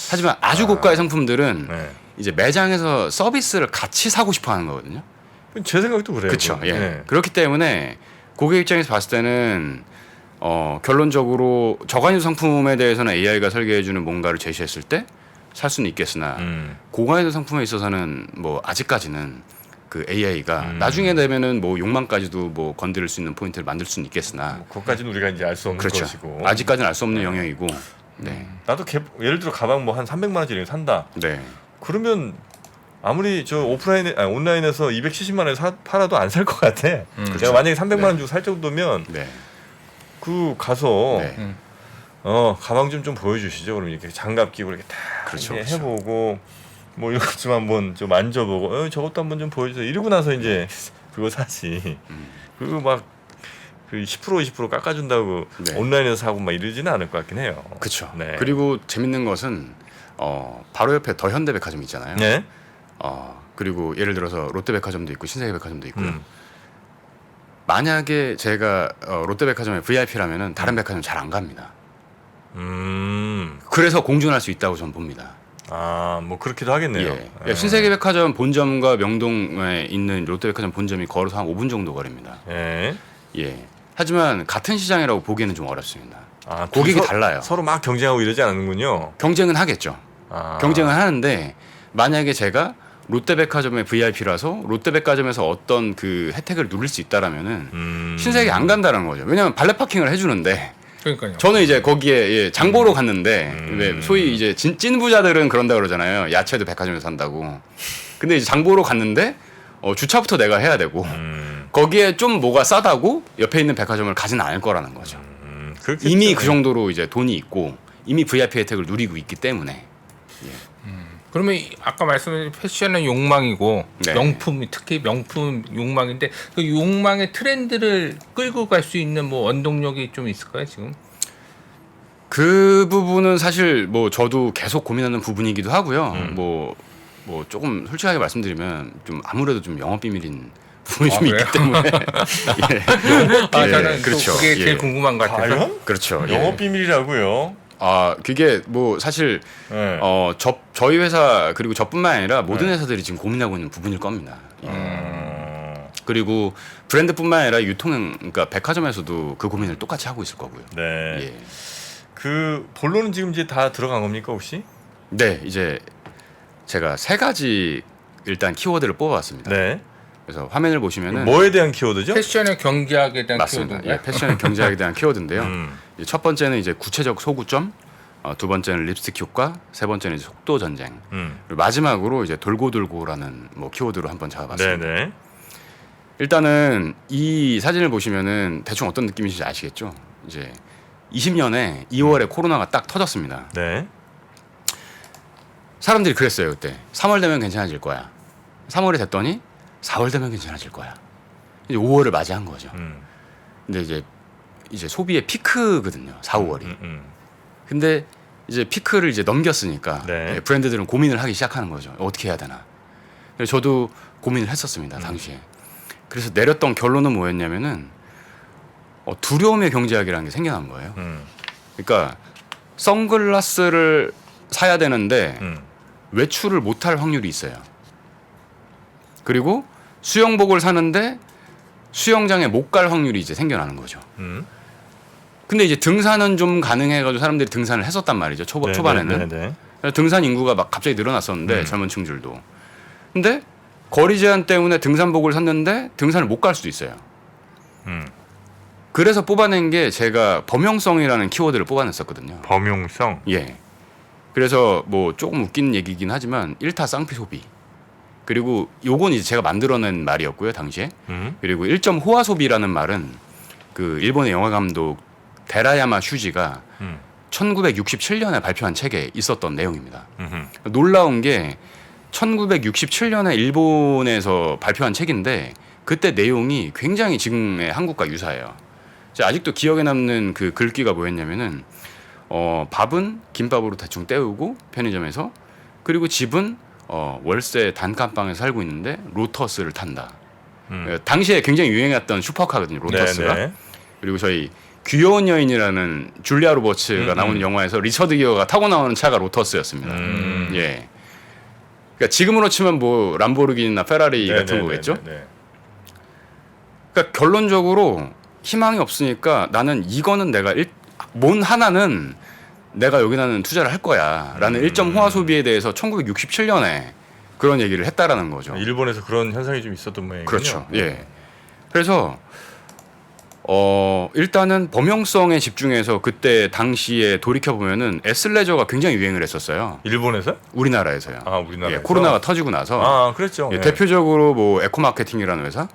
하지만 아주 고가의 상품들은 네. 이제 매장에서 서비스를 같이 사고 싶어 하는 거거든요. 제 생각도 그래요. 그렇죠. 그건. 예. 네. 그렇기 때문에 고객 입장에서 봤을 때는 결론적으로 저관여 상품에 대해서는 AI가 설계해주는 뭔가를 제시했을 때 살 수는 있겠으나 고관여 상품에 있어서는 뭐 아직까지는 그 AI가 나중에 되면은 뭐 욕망까지도 뭐 건드릴 수 있는 포인트를 만들 수는 있겠으나 그것까지는 우리가 이제 알 수 없는 그렇죠. 것이고. 아직까지는 알 수 없는 영역이고. 네. 나도 예를 들어 가방 뭐 한 300만 원짜리 산다. 네. 그러면 아무리 저 온라인에서 270만 원에 팔아도 안 살 것 같아. 내가 만약에 300만 원 주고 살 정도면 네. 그 가서 네. 가방 좀 보여주시죠. 그럼 이렇게 장갑 끼고 이렇게 다 그렇죠, 이렇게 그렇죠. 해보고 뭐 이것 좀 한번 좀 만져보고 저것도 한번 좀 보여주세요. 이러고 나서 이제 그거 사지. 그리고 막 그 10% 20% 깎아준다고 네. 온라인에서 사고 막 이러지는 않을 것 같긴 해요. 그렇죠. 네. 그리고 재밌는 것은 바로 옆에 더 현대백화점 있잖아요. 네. 그리고 예를 들어서 롯데백화점도 있고 신세계백화점도 있고요. 만약에 제가 롯데백화점의 VIP라면은 다른 백화점 잘 안 갑니다. 그래서 공존할 수 있다고 저는 봅니다. 뭐 그렇기도 하겠네요. 예. 신세계백화점 본점과 명동에 있는 롯데백화점 본점이 걸어서 한 5분 정도 거리입니다. 예. 예. 하지만 같은 시장이라고 보기에는 좀 어렵습니다. 둘이 고객이 달라요. 서로 막 경쟁하고 이러지 않는군요. 경쟁은 하겠죠. 경쟁은 하는데 만약에 제가 롯데백화점의 VIP라서 롯데백화점에서 어떤 그 혜택을 누릴 수 있다라면은 신세계 안 간다는 거죠. 왜냐하면 발레 파킹을 해주는데 그러니까요. 저는 이제 거기에 장보러 갔는데 왜 소위 이제 찐 부자들은 그런다 그러잖아요. 야채도 백화점에서 산다고. 근데 이제 장보러 갔는데 주차부터 내가 해야 되고 거기에 좀 뭐가 싸다고 옆에 있는 백화점을 가지는 않을 거라는 거죠. 그렇겠죠. 이미 그 정도로 이제 돈이 있고 이미 VIP 혜택을 누리고 있기 때문에. 그러면 아까 말씀하신 패션은 욕망이고 네. 명품이 특히 명품 욕망인데 그 욕망의 트렌드를 끌고 갈 수 있는 뭐 원동력이 좀 있을까요 지금? 그 부분은 사실 뭐 저도 계속 고민하는 부분이기도 하고요. 뭐 조금 솔직하게 말씀드리면 좀 아무래도 좀 영업 비밀인 부분이 좀 그래요? 있기 때문에 예. 저는 그렇죠. 또 그게 예. 제일 궁금한 것 같아서. 과연? 그렇죠. 예. 영업 비밀이라고요. 그게 뭐 사실 네. 저희 회사 그리고 저뿐만 아니라 모든 네. 회사들이 지금 고민하고 있는 부분일 겁니다. 그리고 브랜드뿐만 아니라 그러니까 백화점에서도 그 고민을 똑같이 하고 있을 거고요. 네. 예. 그 본론은 지금 이제 다 들어간 겁니까 혹시? 네, 이제 제가 3가지 일단 키워드를 뽑아봤습니다. 네. 그래서 화면을 보시면은 뭐에 대한 키워드죠? 패션의 경제학에 대한 맞습니다. 키워드인가요? 예, 패션의 경제학에 대한 키워드인데요. 음. 이제 첫 번째는 이제 구체적 소구점, 두 번째는 립스틱 효과, 세 번째는 이제 속도 전쟁, 그리고 마지막으로 이제 돌고돌고라는 뭐 키워드로 한번 잡아봤습니다. 네네. 일단은 이 사진을 보시면은 대충 어떤 느낌인지 아시겠죠? 이제 20년에 2월에 코로나가 딱 터졌습니다. 네. 사람들이 그랬어요 그때. 3월 되면 괜찮아질 거야. 3월이 됐더니 4월 되면 괜찮아질 거야. 이제 5월을 맞이한 거죠. 근데 이제 소비의 피크거든요. 4, 5월이. 근데 이제 피크를 이제 넘겼으니까 네. 브랜드들은 고민을 하기 시작하는 거죠. 어떻게 해야 되나. 그래서 저도 고민을 했었습니다. 당시에. 그래서 내렸던 결론은 뭐였냐면은 두려움의 경제학이라는 게 생겨난 거예요. 그러니까 선글라스를 사야 되는데 외출을 못할 확률이 있어요. 그리고 수영복을 사는데 수영장에 못 갈 확률이 이제 생겨나는 거죠. 근데 이제 등산은 좀 가능해가지고 사람들이 등산을 했었단 말이죠. 초반에는. 네네. 등산 인구가 막 갑자기 늘어났었는데 젊은 층들도. 근데 거리 제한 때문에 등산복을 샀는데 등산을 못 갈 수도 있어요. 그래서 뽑아낸 게 제가 범용성이라는 키워드를 뽑아냈었거든요. 범용성. 예. 그래서 뭐 조금 웃긴 얘기긴 하지만 일타 쌍피 소비. 그리고 요건 이제 제가 만들어낸 말이었고요 당시에. 그리고 1점 호화 소비라는 말은 그 일본의 영화 감독 데라야마 슈지가 1967년에 발표한 책에 있었던 내용입니다. 놀라운 게 1967년에 일본에서 발표한 책인데 그때 내용이 굉장히 지금의 한국과 유사해요. 제가 아직도 기억에 남는 그 글귀가 뭐였냐면은 밥은 김밥으로 대충 때우고 편의점에서 그리고 집은 월세 단칸방에 살고 있는데 로터스를 탄다. 당시에 굉장히 유행했던 슈퍼카거든요. 로터스가. 네네. 그리고 저희 귀여운 여인이라는 줄리아 로버츠가 나오는 영화에서 리처드 기어가 타고 나오는 차가 로터스였습니다. 예. 그러니까 지금으로 치면 뭐 람보르기니나 페라리 같은 거겠죠. 그러니까 결론적으로 희망이 없으니까 나는 이거는 내가 뭔 하나는 내가 여기다는 투자를 할 거야라는 1점 호화 소비에 대해서 1967년에 그런 얘기를 했다라는 거죠. 일본에서 그런 현상이 좀 있었던 모양이군요. 그렇죠. 예. 그래서 일단은 범용성에 집중해서 그때 당시에 돌이켜 보면은 에슬레저가 굉장히 유행을 했었어요. 일본에서? 우리나라에서요. 아, 우리나라에서. 예, 코로나가 터지고 나서 그랬죠. 예, 대표적으로 뭐 에코마케팅이라는 회사,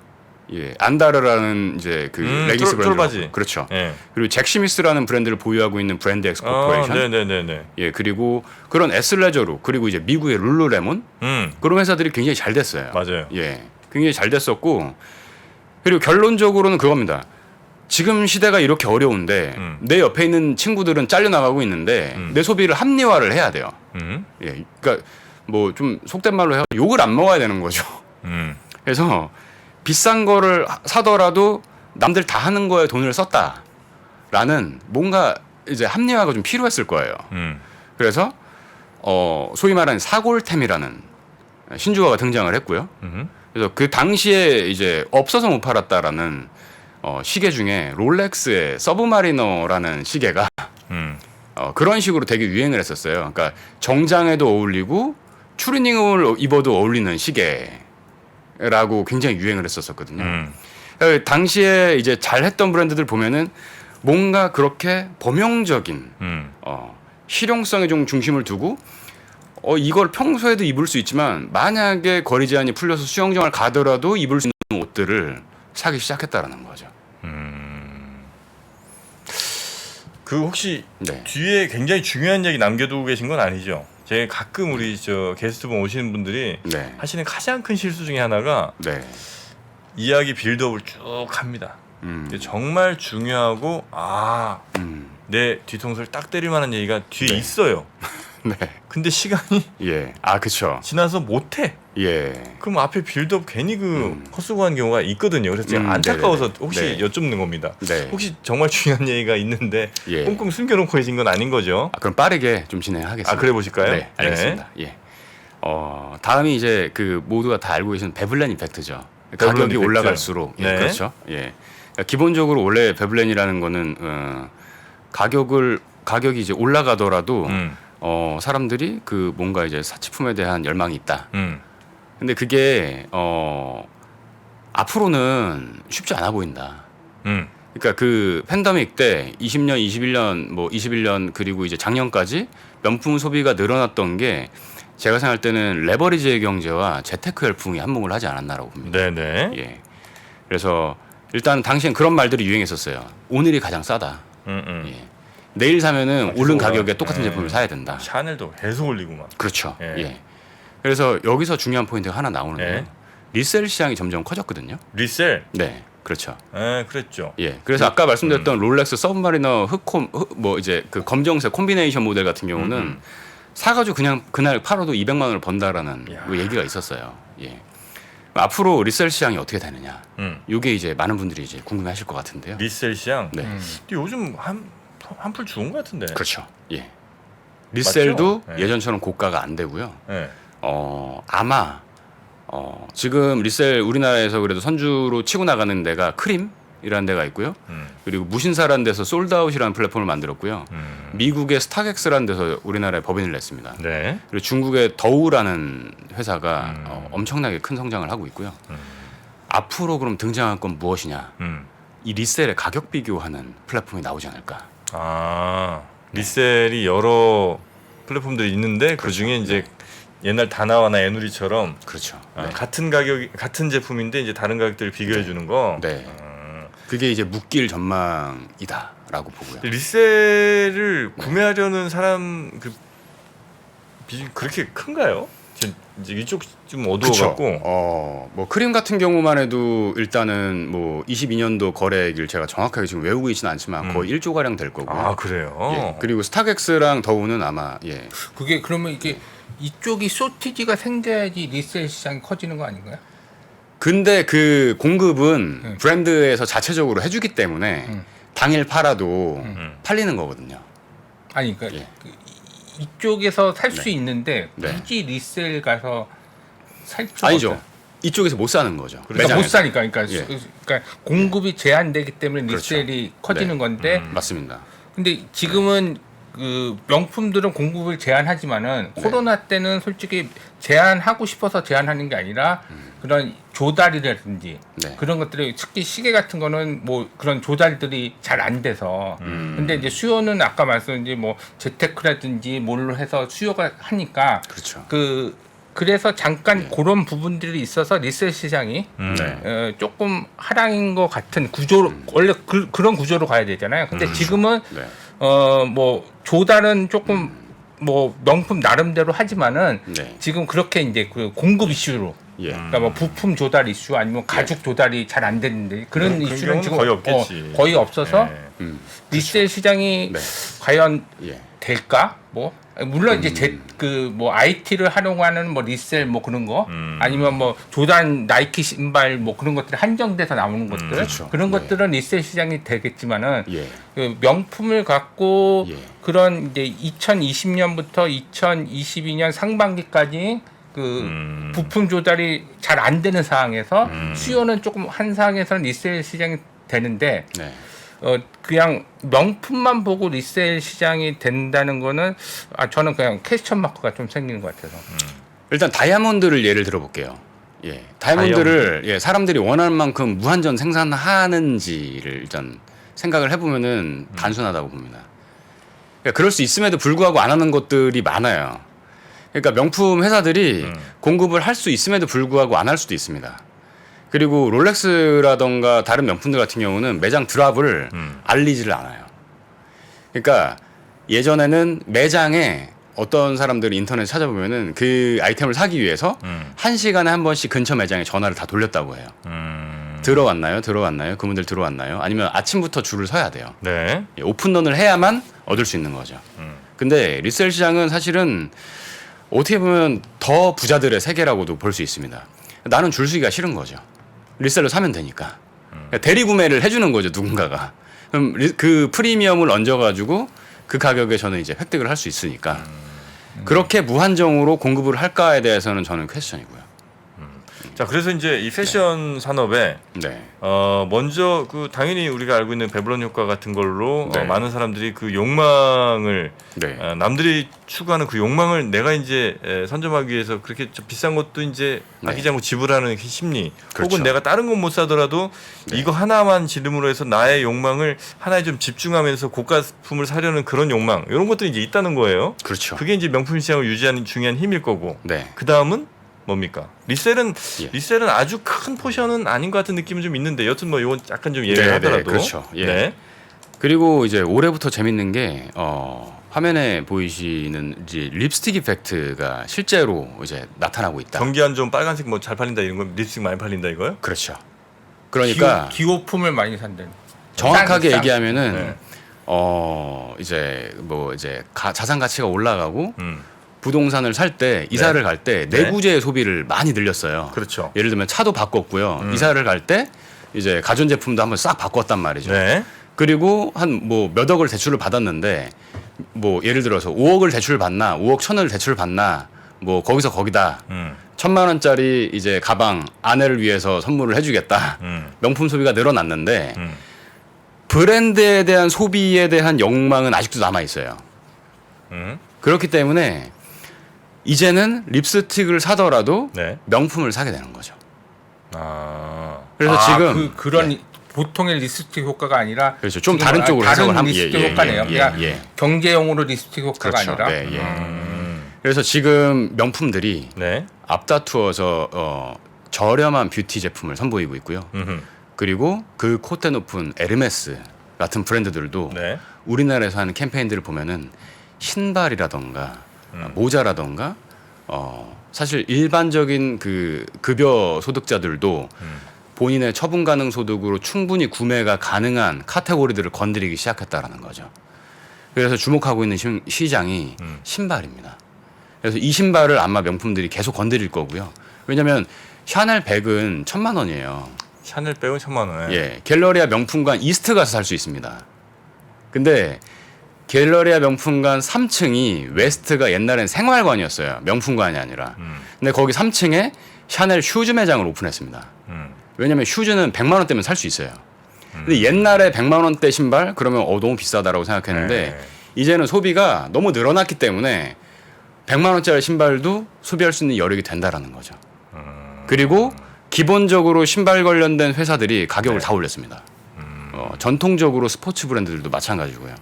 예, 안다르라는 이제 그 레깅스 브랜드, 쫄바지. 그렇죠. 예. 그리고 잭스미스라는 브랜드를 보유하고 있는 브랜드 엑스 코퍼레이션, 네네네네. 예, 그리고 그런 에슬레저로 그리고 이제 미국의 룰루레몬 그런 회사들이 굉장히 잘 됐어요. 맞아요. 예, 굉장히 잘 됐었고 그리고 결론적으로는 그겁니다. 지금 시대가 이렇게 어려운데 내 옆에 있는 친구들은 잘려나가고 있는데 내 소비를 합리화를 해야 돼요. 예, 그러니까 뭐 좀 속된 말로 해서 욕을 안 먹어야 되는 거죠. 그래서 비싼 거를 사더라도 남들 다 하는 거에 돈을 썼다라는 뭔가 이제 합리화가 좀 필요했을 거예요. 그래서 소위 말하는 사골템이라는 신주어가 등장을 했고요. 그래서 그 당시에 이제 없어서 못 팔았다라는 시계 중에 롤렉스의 서브마리너라는 시계가 그런 식으로 되게 유행을 했었어요. 그러니까 정장에도 어울리고 추리닝을 입어도 어울리는 시계라고 굉장히 유행을 했었거든요. 당시에 이제 잘했던 브랜드들 보면은 뭔가 그렇게 범용적인 실용성에 좀 중심을 두고 이걸 평소에도 입을 수 있지만 만약에 거리 제한이 풀려서 수영장을 가더라도 입을 수 있는 옷들을 사기 시작했다라는 거죠. 그 혹시 네. 뒤에 굉장히 중요한 얘기 남겨두고 계신 건 아니죠? 제가 가끔 우리 저 게스트분 오시는 분들이 네. 하시는 가장 큰 실수 중에 하나가 네. 이야기 빌드업을 쭉 합니다. 근데 정말 중요하고 내 뒤통수를 딱 때릴 만한 얘기가 뒤에 네. 있어요. 네. 근데 시간이 예. 그렇죠. 지나서 못해. 예. 그럼 앞에 빌드업 괜히 그 헛수고한 경우가 있거든요. 그래서 제가 안타까워서 혹시 네. 여쭙는 겁니다. 네. 혹시 정말 중요한 얘기가 있는데 예. 꽁꽁 숨겨놓고 계신 건 아닌 거죠? 그럼 빠르게 좀 진행하겠습니다. 아, 그래 보실까요? 네, 알겠습니다. 예. 다음이 이제 그 모두가 다 알고 계시는 베블렌 이펙트죠. 베블렌 가격이 이펙트. 올라갈수록 예, 네. 그렇죠. 예. 그러니까 기본적으로 원래 베블렌이라는 거는 가격이 이제 올라가더라도 사람들이 그 뭔가 이제 사치품에 대한 열망이 있다. 근데 그게 앞으로는 쉽지 않아 보인다. 그러니까 그 팬데믹 때 20년, 21년, 뭐 21년 그리고 이제 작년까지 명품 소비가 늘어났던 게 제가 생각할 때는 레버리지의 경제와 재테크 열풍이 한몫을 하지 않았나라고 봅니다. 네네. 예. 그래서 일단 당시엔 그런 말들이 유행했었어요. 오늘이 가장 싸다. 예. 내일 사면은 오른 가격에 똑같은 제품을 사야 된다. 샤넬도 계속 올리고만. 그렇죠. 예. 예. 그래서 여기서 중요한 포인트가 하나 나오는데요. 예. 리셀 시장이 점점 커졌거든요. 리셀. 네, 그렇죠. 그랬죠. 예. 그래서 아까 말씀드렸던 롤렉스 서브마리너 뭐 이제 그 검정색 콤비네이션 모델 같은 경우는 사가지고 그냥 그날 팔아도 200만 원을 번다라는 뭐 얘기가 있었어요. 예. 앞으로 리셀 시장이 어떻게 되느냐. 이게 이제 많은 분들이 이제 궁금해하실 것 같은데요. 리셀 시장. 네. 근데 요즘 한풀 죽은 것 같은데. 그렇죠. 예. 리셀도 맞죠? 예. 예전처럼 고가가 안 되고요. 네. 아마 지금 리셀 우리나라에서 그래도 선주로 치고 나가는 데가 크림이라는 데가 있고요. 그리고 무신사라는 데서 솔드아웃이라는 플랫폼을 만들었고요. 미국의 스타렉스라는 데서 우리나라에 법인을 냈습니다. 네. 그리고 중국의 더우라는 회사가 엄청나게 큰 성장을 하고 있고요. 앞으로 그럼 등장할 건 무엇이냐? 이 리셀의 가격 비교하는 플랫폼이 나오지 않을까? 리셀이 여러 플랫폼들이 있는데 그 중에 이제 옛날 다나와나 에누리처럼 그렇죠. 같은 가격 같은 제품인데 이제 다른 가격들을 비교해 주는 거. 네. 그게 이제 묶일 전망이다라고 보고요. 리셀을 구매하려는 사람 그 비중 그렇게 큰가요? 이제 이쪽 좀 어두워갖고. 뭐 크림 같은 경우만 해도 일단은 뭐 22년도 거래액을 제가 정확하게 지금 외우고 있지는 않지만 거의 1조 가량 될 거고요. 아 그래요? 예. 그리고 스타렉스랑 더우는 아마 예. 그게 그러면 이게 이쪽이 쇼티지가 생겨야지 리셀 시장이 커지는 거 아닌가요? 근데 그 공급은 브랜드에서 자체적으로 해주기 때문에 당일 팔아도 팔리는 거거든요. 아니 그러니까 예. 이쪽에서 살 수 있는데 네. 굳이 리셀 가서 살 필요가 아니죠. 없어요. 이쪽에서 못 사는 거죠. 그러니까 못 매장에서. 사니까 예. 그러니까 공급이 제한되기 때문에 그렇죠. 리셀이 커지는 네. 건데 맞습니다. 근데 지금은 그 명품들은 공급을 제한하지만은 코로나 때는 솔직히 제한하고 싶어서 제한하는 게 아니라 그런 조달이라든지 네. 그런 것들이 특히 시계 같은 거는 뭐 그런 조달들이 잘 안 돼서 근데 이제 수요는 아까 말씀드린 뭐 재테크라든지 뭘로 해서 수요가 하니까 그렇죠. 그래서 잠깐 그런 부분들이 있어서 리셀 시장이 네. 조금 하락인 것 같은 구조로 원래 그런 구조로 가야 되잖아요. 근데 지금은 네. 뭐 조달은 조금 뭐 명품 나름대로 하지만은 네. 지금 그렇게 이제 그 공급 이슈로 예. 그러니까 뭐 부품 조달 이슈 아니면 가죽 조달이 잘 안 되는데 그런 그런 이슈는 경우는 지금 거의 없겠지. 거의 없어서 네. 리셀 시장이 네. 과연 예. 될까? 뭐 물론 이제 그 뭐 IT를 활용하는 뭐 리셀 뭐 그런 거 아니면 뭐 조단 나이키 신발 뭐 그런 것들이 한정돼서 나오는 것들 그렇죠. 그런 네. 것들은 리셀 시장이 되겠지만은 예. 그 명품을 갖고 예. 그런 이제 2020년부터 2022년 상반기까지 그 부품 조달이 잘 안 되는 상황에서 수요는 조금 한 상황에서는 리셀 시장이 되는데 네. 그냥 명품만 보고 리셀 시장이 된다는 거는 저는 그냥 퀘스천 마크가 좀 생기는 것 같아서. 일단 다이아몬드를 예를 들어볼게요. 예, 다이아몬드를 예, 사람들이 원하는 만큼 무한전 생산하는지를 일단 생각을 해보면은 단순하다고 봅니다. 그러니까 그럴 수 있음에도 불구하고 안 하는 것들이 많아요. 그러니까 명품 회사들이 공급을 할 수 있음에도 불구하고 안 할 수도 있습니다. 그리고 롤렉스라던가 다른 명품들 같은 경우는 매장 드랍을 알리지를 않아요. 그러니까 예전에는 매장에 어떤 사람들이 인터넷 찾아보면은 그 아이템을 사기 위해서 1시간에 한 번씩 근처 매장에 전화를 다 돌렸다고 해요. 들어왔나요? 그분들 들어왔나요? 아니면 아침부터 줄을 서야 돼요. 네. 오픈런을 해야만 얻을 수 있는 거죠. 근데 리셀 시장은 사실은 어떻게 보면 더 부자들의 세계라고도 볼 수 있습니다. 나는 줄 서기가 싫은 거죠. 리셀로 사면 되니까. 그러니까 대리 구매를 해주는 거죠, 누군가가. 그럼 그 프리미엄을 얹어가지고 그 가격에 저는 이제 획득을 할 수 있으니까 그렇게 무한정으로 공급을 할까에 대해서는 저는 퀘스천이고요. 자, 그래서 이제 이 패션 산업에 네. 먼저 그 당연히 우리가 알고 있는 베블런 효과 같은 걸로 네. 많은 사람들이 그 욕망을 네. 남들이 추구하는 그 욕망을 내가 이제 선점하기 위해서 그렇게 좀 비싼 것도 이제 네. 아끼지 않고 지불하는 그 심리, 그렇죠. 혹은 내가 다른 건 못 사더라도 네. 이거 하나만 지름으로 해서 나의 욕망을 하나에 좀 집중하면서 고가품을 사려는 그런 욕망, 이런 것들이 이제 있다는 거예요. 그렇죠. 그게 이제 명품 시장을 유지하는 중요한 힘일 거고. 네. 그 다음은 뭡니까? 리셀은 예. 리셀은 아주 큰 포션은 아닌 것 같은 느낌은 좀 있는데, 여튼 뭐 이건 약간 좀 네, 예외를 네, 하더라도. 그렇죠. 예. 네. 그리고 이제 올해부터 재밌는 게 화면에 보이시는 이제 립스틱 이펙트가 실제로 이제 나타나고 있다. 경기한 좀 빨간색 뭐 잘 팔린다 이런 거, 립스틱 많이 팔린다 이거요? 그렇죠. 그러니까 기호품을 많이 산다는. 정확하게 싼. 얘기하면은 네. 이제 뭐 이제 자산 가치가 올라가고 음. 부동산을 살 때 이사를 갈 때 네. 내구재 소비를 많이 늘렸어요. 그렇죠. 예를 들면 차도 바꿨고요. 이사를 갈 때 이제 가전제품도 한번 싹 바꿨단 말이죠. 네. 그리고 한 뭐 몇 억을 대출을 받았는데 뭐 예를 들어서 5억을 대출 받나 5억 천을 대출 받나 뭐 거기서 거기다 1,000만 원짜리 이제 가방 아내를 위해서 선물을 해주겠다. 명품 소비가 늘어났는데 브랜드에 대한 소비에 대한 욕망은 아직도 남아 있어요. 그렇기 때문에 이제는 립스틱을 사더라도 네. 명품을 사게 되는 거죠. 아. 그래서 지금 그런 보통의 립스틱 효과가 아니라 그렇죠. 좀 지금 다른 쪽으로 다른 해석을 하면 립스틱 효과네요. 그냥 예. 경제용으로 립스틱 효과가 그렇죠. 아니라. 네, 예. 그래서 지금 명품들이 네. 앞다투어서 저렴한 뷰티 제품을 선보이고 있고요. 그리고 그 콧대 높은 에르메스 같은 브랜드들도 네. 우리나라에서 하는 캠페인들을 보면은 신발이라던가 모자라던가 사실 일반적인 그 급여 소득자들도 본인의 처분 가능 소득으로 충분히 구매가 가능한 카테고리들을 건드리기 시작했다라는 거죠. 그래서 주목하고 있는 시장이 신발입니다. 그래서 이 신발을 아마 명품들이 계속 건드릴 거고요. 왜냐하면 샤넬 백은 1,000만 원이에요. 샤넬 백은 1,000만 원. 예, 갤러리아 명품관 이스트 가서 살 수 있습니다. 근데 갤러리아 명품관 3층이 웨스트가 옛날엔 생활관이었어요. 명품관이 아니라. 근데 거기 3층에 샤넬 슈즈 매장을 오픈했습니다. 왜냐면 슈즈는 100만 원대면 살 수 있어요. 근데 옛날에 100만 원대 신발 그러면 너무 비싸다라고 생각했는데 네. 이제는 소비가 너무 늘어났기 때문에 100만 원짜리 신발도 소비할 수 있는 여력이 된다라는 거죠. 그리고 기본적으로 신발 관련된 회사들이 가격을 다 올렸습니다. 전통적으로 스포츠 브랜드들도 마찬가지고요.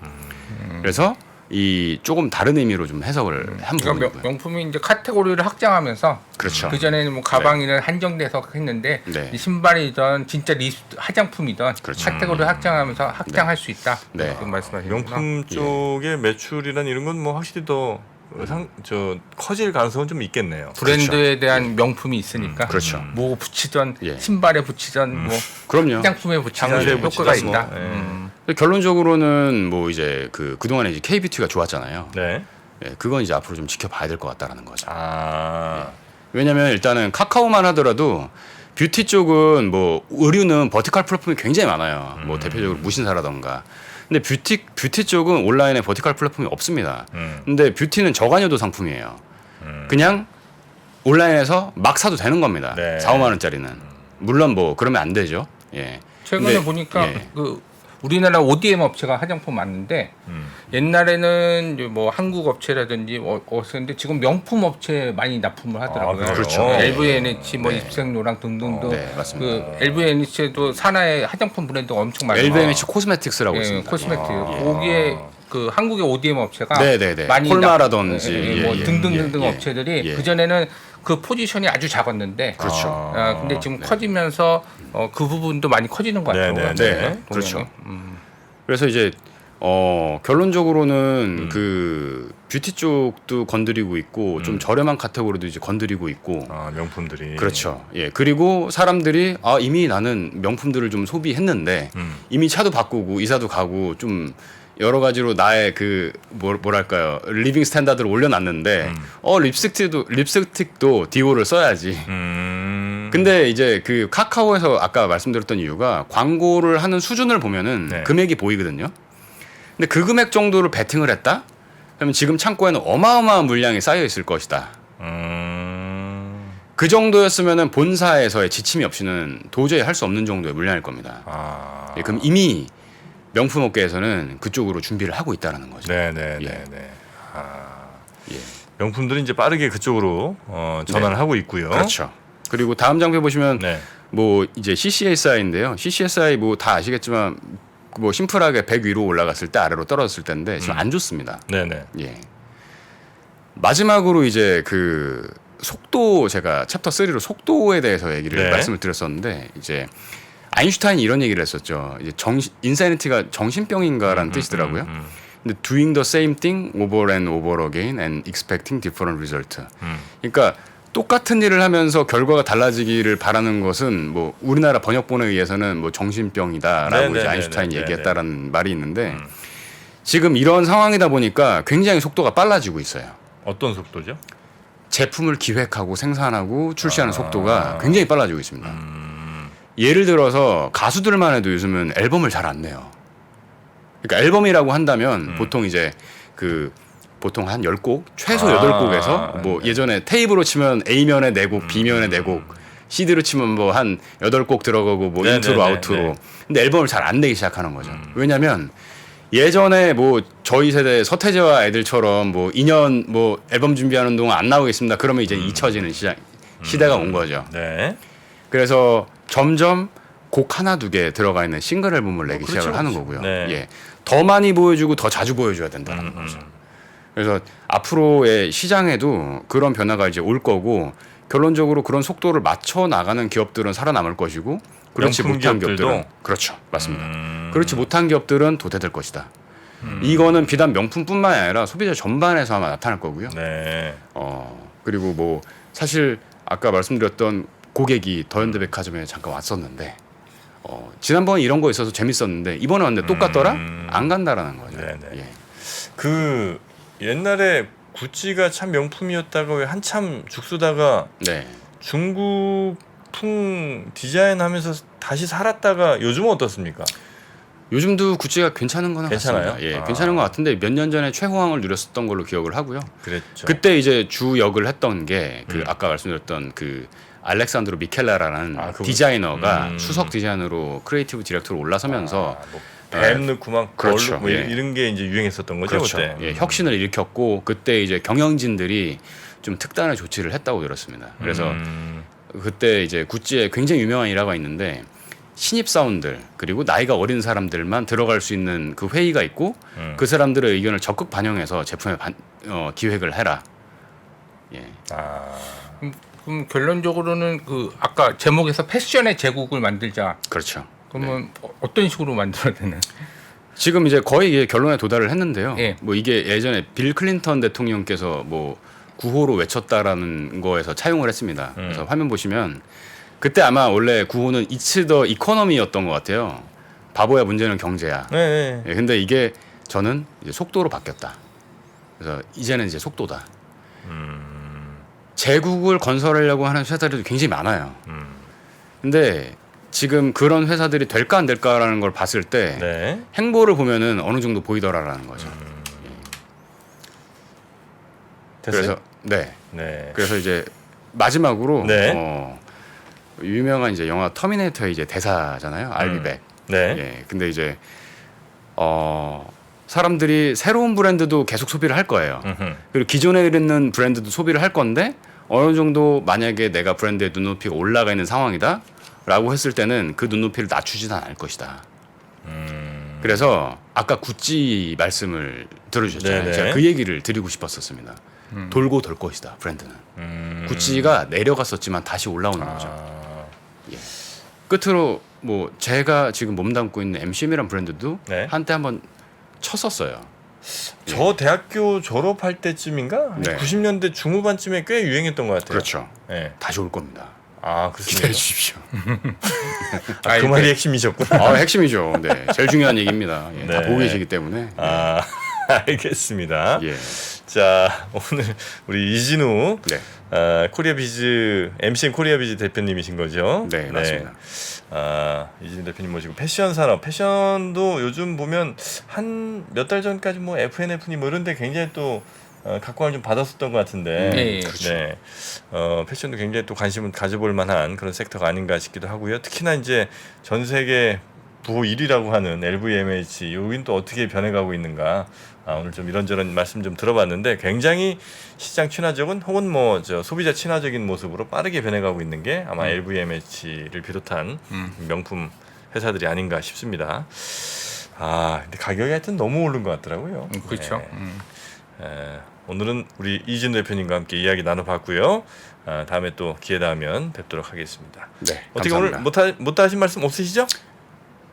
그래서 이 조금 다른 의미로 좀 해석을 한 그러니까 부분이고요. 명품이 이제 카테고리를 확장하면서 그렇죠. 그 전에는 뭐 가방이나 한정돼서 했는데 네. 이 신발이든 진짜 화장품이든 그렇죠. 카테고리를 확장하면서 확장할 수 있다. 네. 그 말씀하시는 명품 쪽의 매출이란 이런 건 뭐 확실히 더 커질 가능성은 좀 있겠네요. 브랜드에 대한 명품이 있으니까 그렇죠. 뭐 붙이던 예. 신발에 붙이던 뭐 그럼요. 화장품에 붙이던 장수에 효과가 붙이던 있다. 뭐, 근데 결론적으로는 뭐 이제 그동안에 이제 K뷰티가 좋았잖아요. 네. 예, 그건 이제 앞으로 좀 지켜봐야 될 것 같다라는 거죠. 아. 왜냐면 일단은 카카오만 하더라도 뷰티 쪽은 뭐 의류는 버티컬 플랫폼이 굉장히 많아요. 뭐 대표적으로 무신사라던가. 근데 뷰티 쪽은 온라인에 버티컬 플랫폼이 없습니다. 근데 뷰티는 저관여도 상품이에요. 그냥 온라인에서 막 사도 되는 겁니다. 네. 4, 5만 원짜리는. 물론 뭐 그러면 안 되죠. 예. 최근에 근데, 보니까 예. 그 우리나라 ODM 업체가 화장품 많은데 옛날에는 이제 뭐 한국 업체라든지 어었는데 지금 명품 업체 많이 납품을 하더라고요. 아, 그렇죠. LVNH, 뭐 네. 입생로랑 등등등. 네, 맞습니다. 그 LVNH도 산하의 화장품 브랜드가 엄청 많아요. LVMH 코스메틱스라고 예, 있습니다. 코스메틱. 예. 거기에 그 한국의 ODM 업체가 네네네. 많이 콜마라든지 뭐 예, 등등등등 예, 업체들이 예. 그 전에는 그 포지션이 아주 작았는데 그렇죠. 근데 지금 커지면서 그 부분도 많이 커지는 것 같아요. 네, 네, 네. 보면은. 그렇죠. 그래서 이제 결론적으로는 그 뷰티 쪽도 건드리고 있고 좀 저렴한 카테고리도 이제 건드리고 있고 명품들이. 그렇죠. 예. 그리고 사람들이 이미 나는 명품들을 좀 소비했는데 이미 차도 바꾸고 이사도 가고 좀 여러 가지로 나의 그 뭐랄까요 리빙 스탠다드를 올려놨는데 립스틱도 디오를 써야지. 근데 이제 그 카카오에서 아까 말씀드렸던 이유가 광고를 하는 수준을 보면은 네. 금액이 보이거든요. 근데 그 금액 정도를 베팅을 했다? 그러면 지금 창고에는 어마어마한 물량이 쌓여 있을 것이다. 그 정도였으면은 본사에서의 지침이 없이는 도저히 할 수 없는 정도의 물량일 겁니다. 예, 그럼 이미 명품 업계에서는 그쪽으로 준비를 하고 있다라는 거죠. 네네네네. 예. 예. 명품들이 이제 빠르게 그쪽으로 전환을 네. 하고 있고요. 그렇죠. 그리고 다음 장표 보시면 네. 뭐 이제 CCSI인데요. CCSI 뭐 다 아시겠지만 뭐 심플하게 100 위로 올라갔을 때 아래로 떨어졌을 때인데 지금 안 좋습니다. 네네. 예. 마지막으로 이제 그 속도 제가 챕터 3로 속도에 대해서 얘기를 네. 말씀을 드렸었는데 이제 아인슈타인이 이런 얘기를 했었죠. 이제 인사니티가 정신병인가라는 뜻이더라고요. 근데 doing the same thing over and over again and expecting different result. 그러니까 똑같은 일을 하면서 결과가 달라지기를 바라는 것은 뭐 우리나라 번역본에 의해서는 뭐 정신병이다라고 이제 아인슈타인이 얘기했다라는 말이 있는데 지금 이런 상황이다 보니까 굉장히 속도가 빨라지고 있어요. 어떤 속도죠? 제품을 기획하고 생산하고 출시하는 속도가 굉장히 빨라지고 있습니다. 예를 들어서 가수들만 해도 요즘은 앨범을 잘 안 내요. 그러니까 앨범이라고 한다면 보통 이제 보통 한 10곡, 최소 8곡에서 뭐 네. 예전에 테이프로 치면 A면에 4곡, B면에 4곡, CD로 치면 뭐 한 8곡 들어가고 뭐 네, 인트로 네, 아우트로. 네. 근데 앨범을 잘 안 내기 시작하는 거죠. 왜냐면 예전에 뭐 저희 세대 서태지와 애들처럼 뭐 2년 뭐 앨범 준비하는 동안 안 나오겠습니다. 그러면 이제 잊혀지는 시대가 온 거죠. 네. 그래서 점점 곡 하나 두 개 들어가 있는 싱글 앨범을 내기 그렇죠, 시작을 하는 그렇죠. 거고요. 네. 예. 더 많이 보여주고 더 자주 보여줘야 된다는 거죠. 그래서 앞으로의 시장에도 그런 변화가 이제 올 거고 결론적으로 그런 속도를 맞춰 나가는 기업들은 살아남을 것이고 그렇지 명품 못한 기업들도? 기업들은 그렇죠. 맞습니다. 그렇지 못한 기업들은 도태될 것이다. 이거는 비단 명품뿐만 아니라 소비자 전반에서 아마 나타날 거고요. 네. 그리고 뭐 사실 아까 말씀드렸던 고객이 더현대백화점에 잠깐 왔었는데 지난번에 이런 거 있어서 재밌었는데 이번에 왔는데 똑같더라? 안 간다라는 거죠. 네네. 예. 그 옛날에 구찌가 참 명품이었다가 왜 한참 죽쓰다가 네. 중국풍 디자인하면서 다시 살았다가 요즘은 어떻습니까? 요즘도 구찌가 괜찮은 건 괜찮아요? 같습니다. 예, 아. 괜찮은 것 같은데 몇 년 전에 최호황을 누렸었던 걸로 기억을 하고요. 그랬죠. 그때 이제 주 역을 했던 게 그 음. 아까 말씀드렸던 그 알렉산드로 미켈라라는 그분. 디자이너가 수석 디자이너로 크리에이티브 디렉터로 올라서면서 뭐 뱀 넣고 막 그렇죠. 걸로 뭐 예. 이런 게 이제 유행했었던 거죠 그렇죠. 그때. 예, 혁신을 일으켰고 그때 이제 경영진들이 좀 특단의 조치를 했다고 들었습니다. 그래서 그때 이제 구찌에 굉장히 유명한 일화가 있는데 신입 사원들 그리고 나이가 어린 사람들만 들어갈 수 있는 그 회의가 있고 그 사람들의 의견을 적극 반영해서 제품에 기획을 해라. 예. 그럼 결론적으로는 그 아까 제목에서 패션의 제국을 만들자. 그렇죠. 그러면 어떤 식으로 만들어야 되는? 지금 이제 거의 이게 결론에 도달을 했는데요. 예. 뭐 이게 예전에 빌 클린턴 대통령께서 뭐 구호로 외쳤다라는 거에서 차용을 했습니다. 그래서 화면 보시면 그때 아마 원래 구호는 It's the economy였던 것 같아요. 바보야 문제는 경제야. 네. 예, 근데 이게 저는 이제 속도로 바뀌었다. 그래서 이제는 이제 속도다. 제국을 건설하려고 하는 회사들이 굉장히 많아요. 근데 지금 그런 회사들이 될까 안 될까라는 걸 봤을 때 네. 행보를 보면은 어느 정도 보이더라라는 거죠. 됐어요? 그래서 네. 네. 그래서 이제 마지막으로 네. 유명한 이제 영화 터미네이터의 이제 대사잖아요. I'll be back. 네. 예. 근데 이제 사람들이 새로운 브랜드도 계속 소비를 할 거예요. 그리고 기존에 있는 브랜드도 소비를 할 건데 어느 정도 만약에 내가 브랜드의 눈높이가 올라가 있는 상황이다라고 했을 때는 그 눈높이를 낮추지는 않을 것이다. 그래서 아까 구찌 말씀을 들어주셨잖아요. 네네. 제가 그 얘기를 드리고 싶었었습니다. 돌고 돌 것이다 브랜드는. 구찌가 내려갔었지만 다시 올라오는 거죠. 예. 끝으로 뭐 제가 지금 몸담고 있는 MCM이라는 브랜드도 네. 한때 한번 쳤었어요. 저 대학교 졸업할 때쯤인가? 네. 90년대 중후반쯤에 꽤 유행했던 것 같아요. 그렇죠. 네. 다시 올 겁니다. 아, 기대해 그렇습니다. 주십시오. 아, 그 말이 핵심이셨구나. 아, 핵심이죠. 네, 제일 중요한 얘기입니다. 예, 다 네. 보고 계시기 때문에. 아, 알겠습니다. 예, 자, 오늘 우리 이진우 네, 코리아 비즈 MCN 코리아 비즈 대표님이신 거죠? 네, 맞습니다. 이진우 대표님 모시고 패션 산업, 패션도 요즘 보면 한 몇 달 전까지 뭐 FNF니 뭐 이런데 굉장히 또 각광을 좀 받았었던 것 같은데, 네. 그렇죠. 네, 패션도 굉장히 또 관심을 가져볼 만한 그런 섹터가 아닌가 싶기도 하고요. 특히나 이제 전 세계 부호 1위라고 하는 LVMH 여긴 또 어떻게 변해가고 있는가. 오늘 좀 이런저런 말씀 좀 들어봤는데 굉장히 시장 친화적인 혹은 뭐 소비자 친화적인 모습으로 빠르게 변해가고 있는 게 아마 LVMH를 비롯한 명품 회사들이 아닌가 싶습니다. 근데 가격이 하여튼 너무 오른 것 같더라고요. 그렇죠. 네. 오늘은 우리 이진우 대표님과 함께 이야기 나눠봤고요. 다음에 또 기회 닿으면 뵙도록 하겠습니다. 네, 어떻게 감사합니다. 오늘 못다 하신 말씀 없으시죠?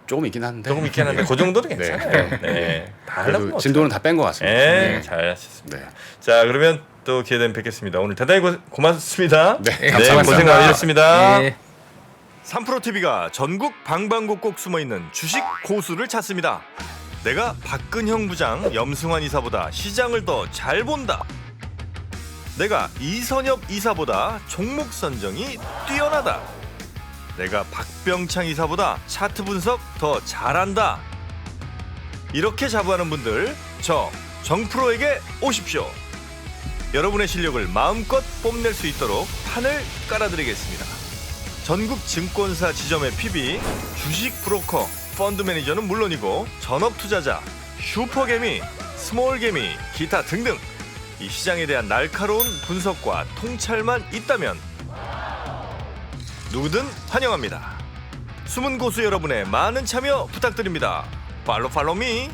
조금 있긴 한데. 조금 있긴 한데 그 정도는 네. 괜찮아요. 네. 다 하려면 그래도 진도는 다 뺀 것 같습니다. 네, 잘하셨습니다. 네. 자, 그러면 또 기회 되면 뵙겠습니다. 오늘 대단히 고맙습니다. 네, 감사합니다. 고생 많으셨습니다. 예. 3프로TV가 전국 방방곡곡 숨어있는 주식 고수를 찾습니다. 내가 박근형 부장, 염승환 이사보다 시장을 더 잘 본다. 내가 이선엽 이사보다 종목 선정이 뛰어나다. 내가 박병창 이사보다 차트 분석 더 잘한다. 이렇게 자부하는 분들, 저 정프로에게 오십시오. 여러분의 실력을 마음껏 뽐낼 수 있도록 판을 깔아드리겠습니다. 전국 증권사 지점의 PB, 주식 브로커, 펀드 매니저는 물론이고 전업 투자자, 슈퍼개미, 스몰개미, 기타 등등 이 시장에 대한 날카로운 분석과 통찰만 있다면 누구든 환영합니다. 숨은 고수 여러분의 많은 참여 부탁드립니다. 팔로우 미.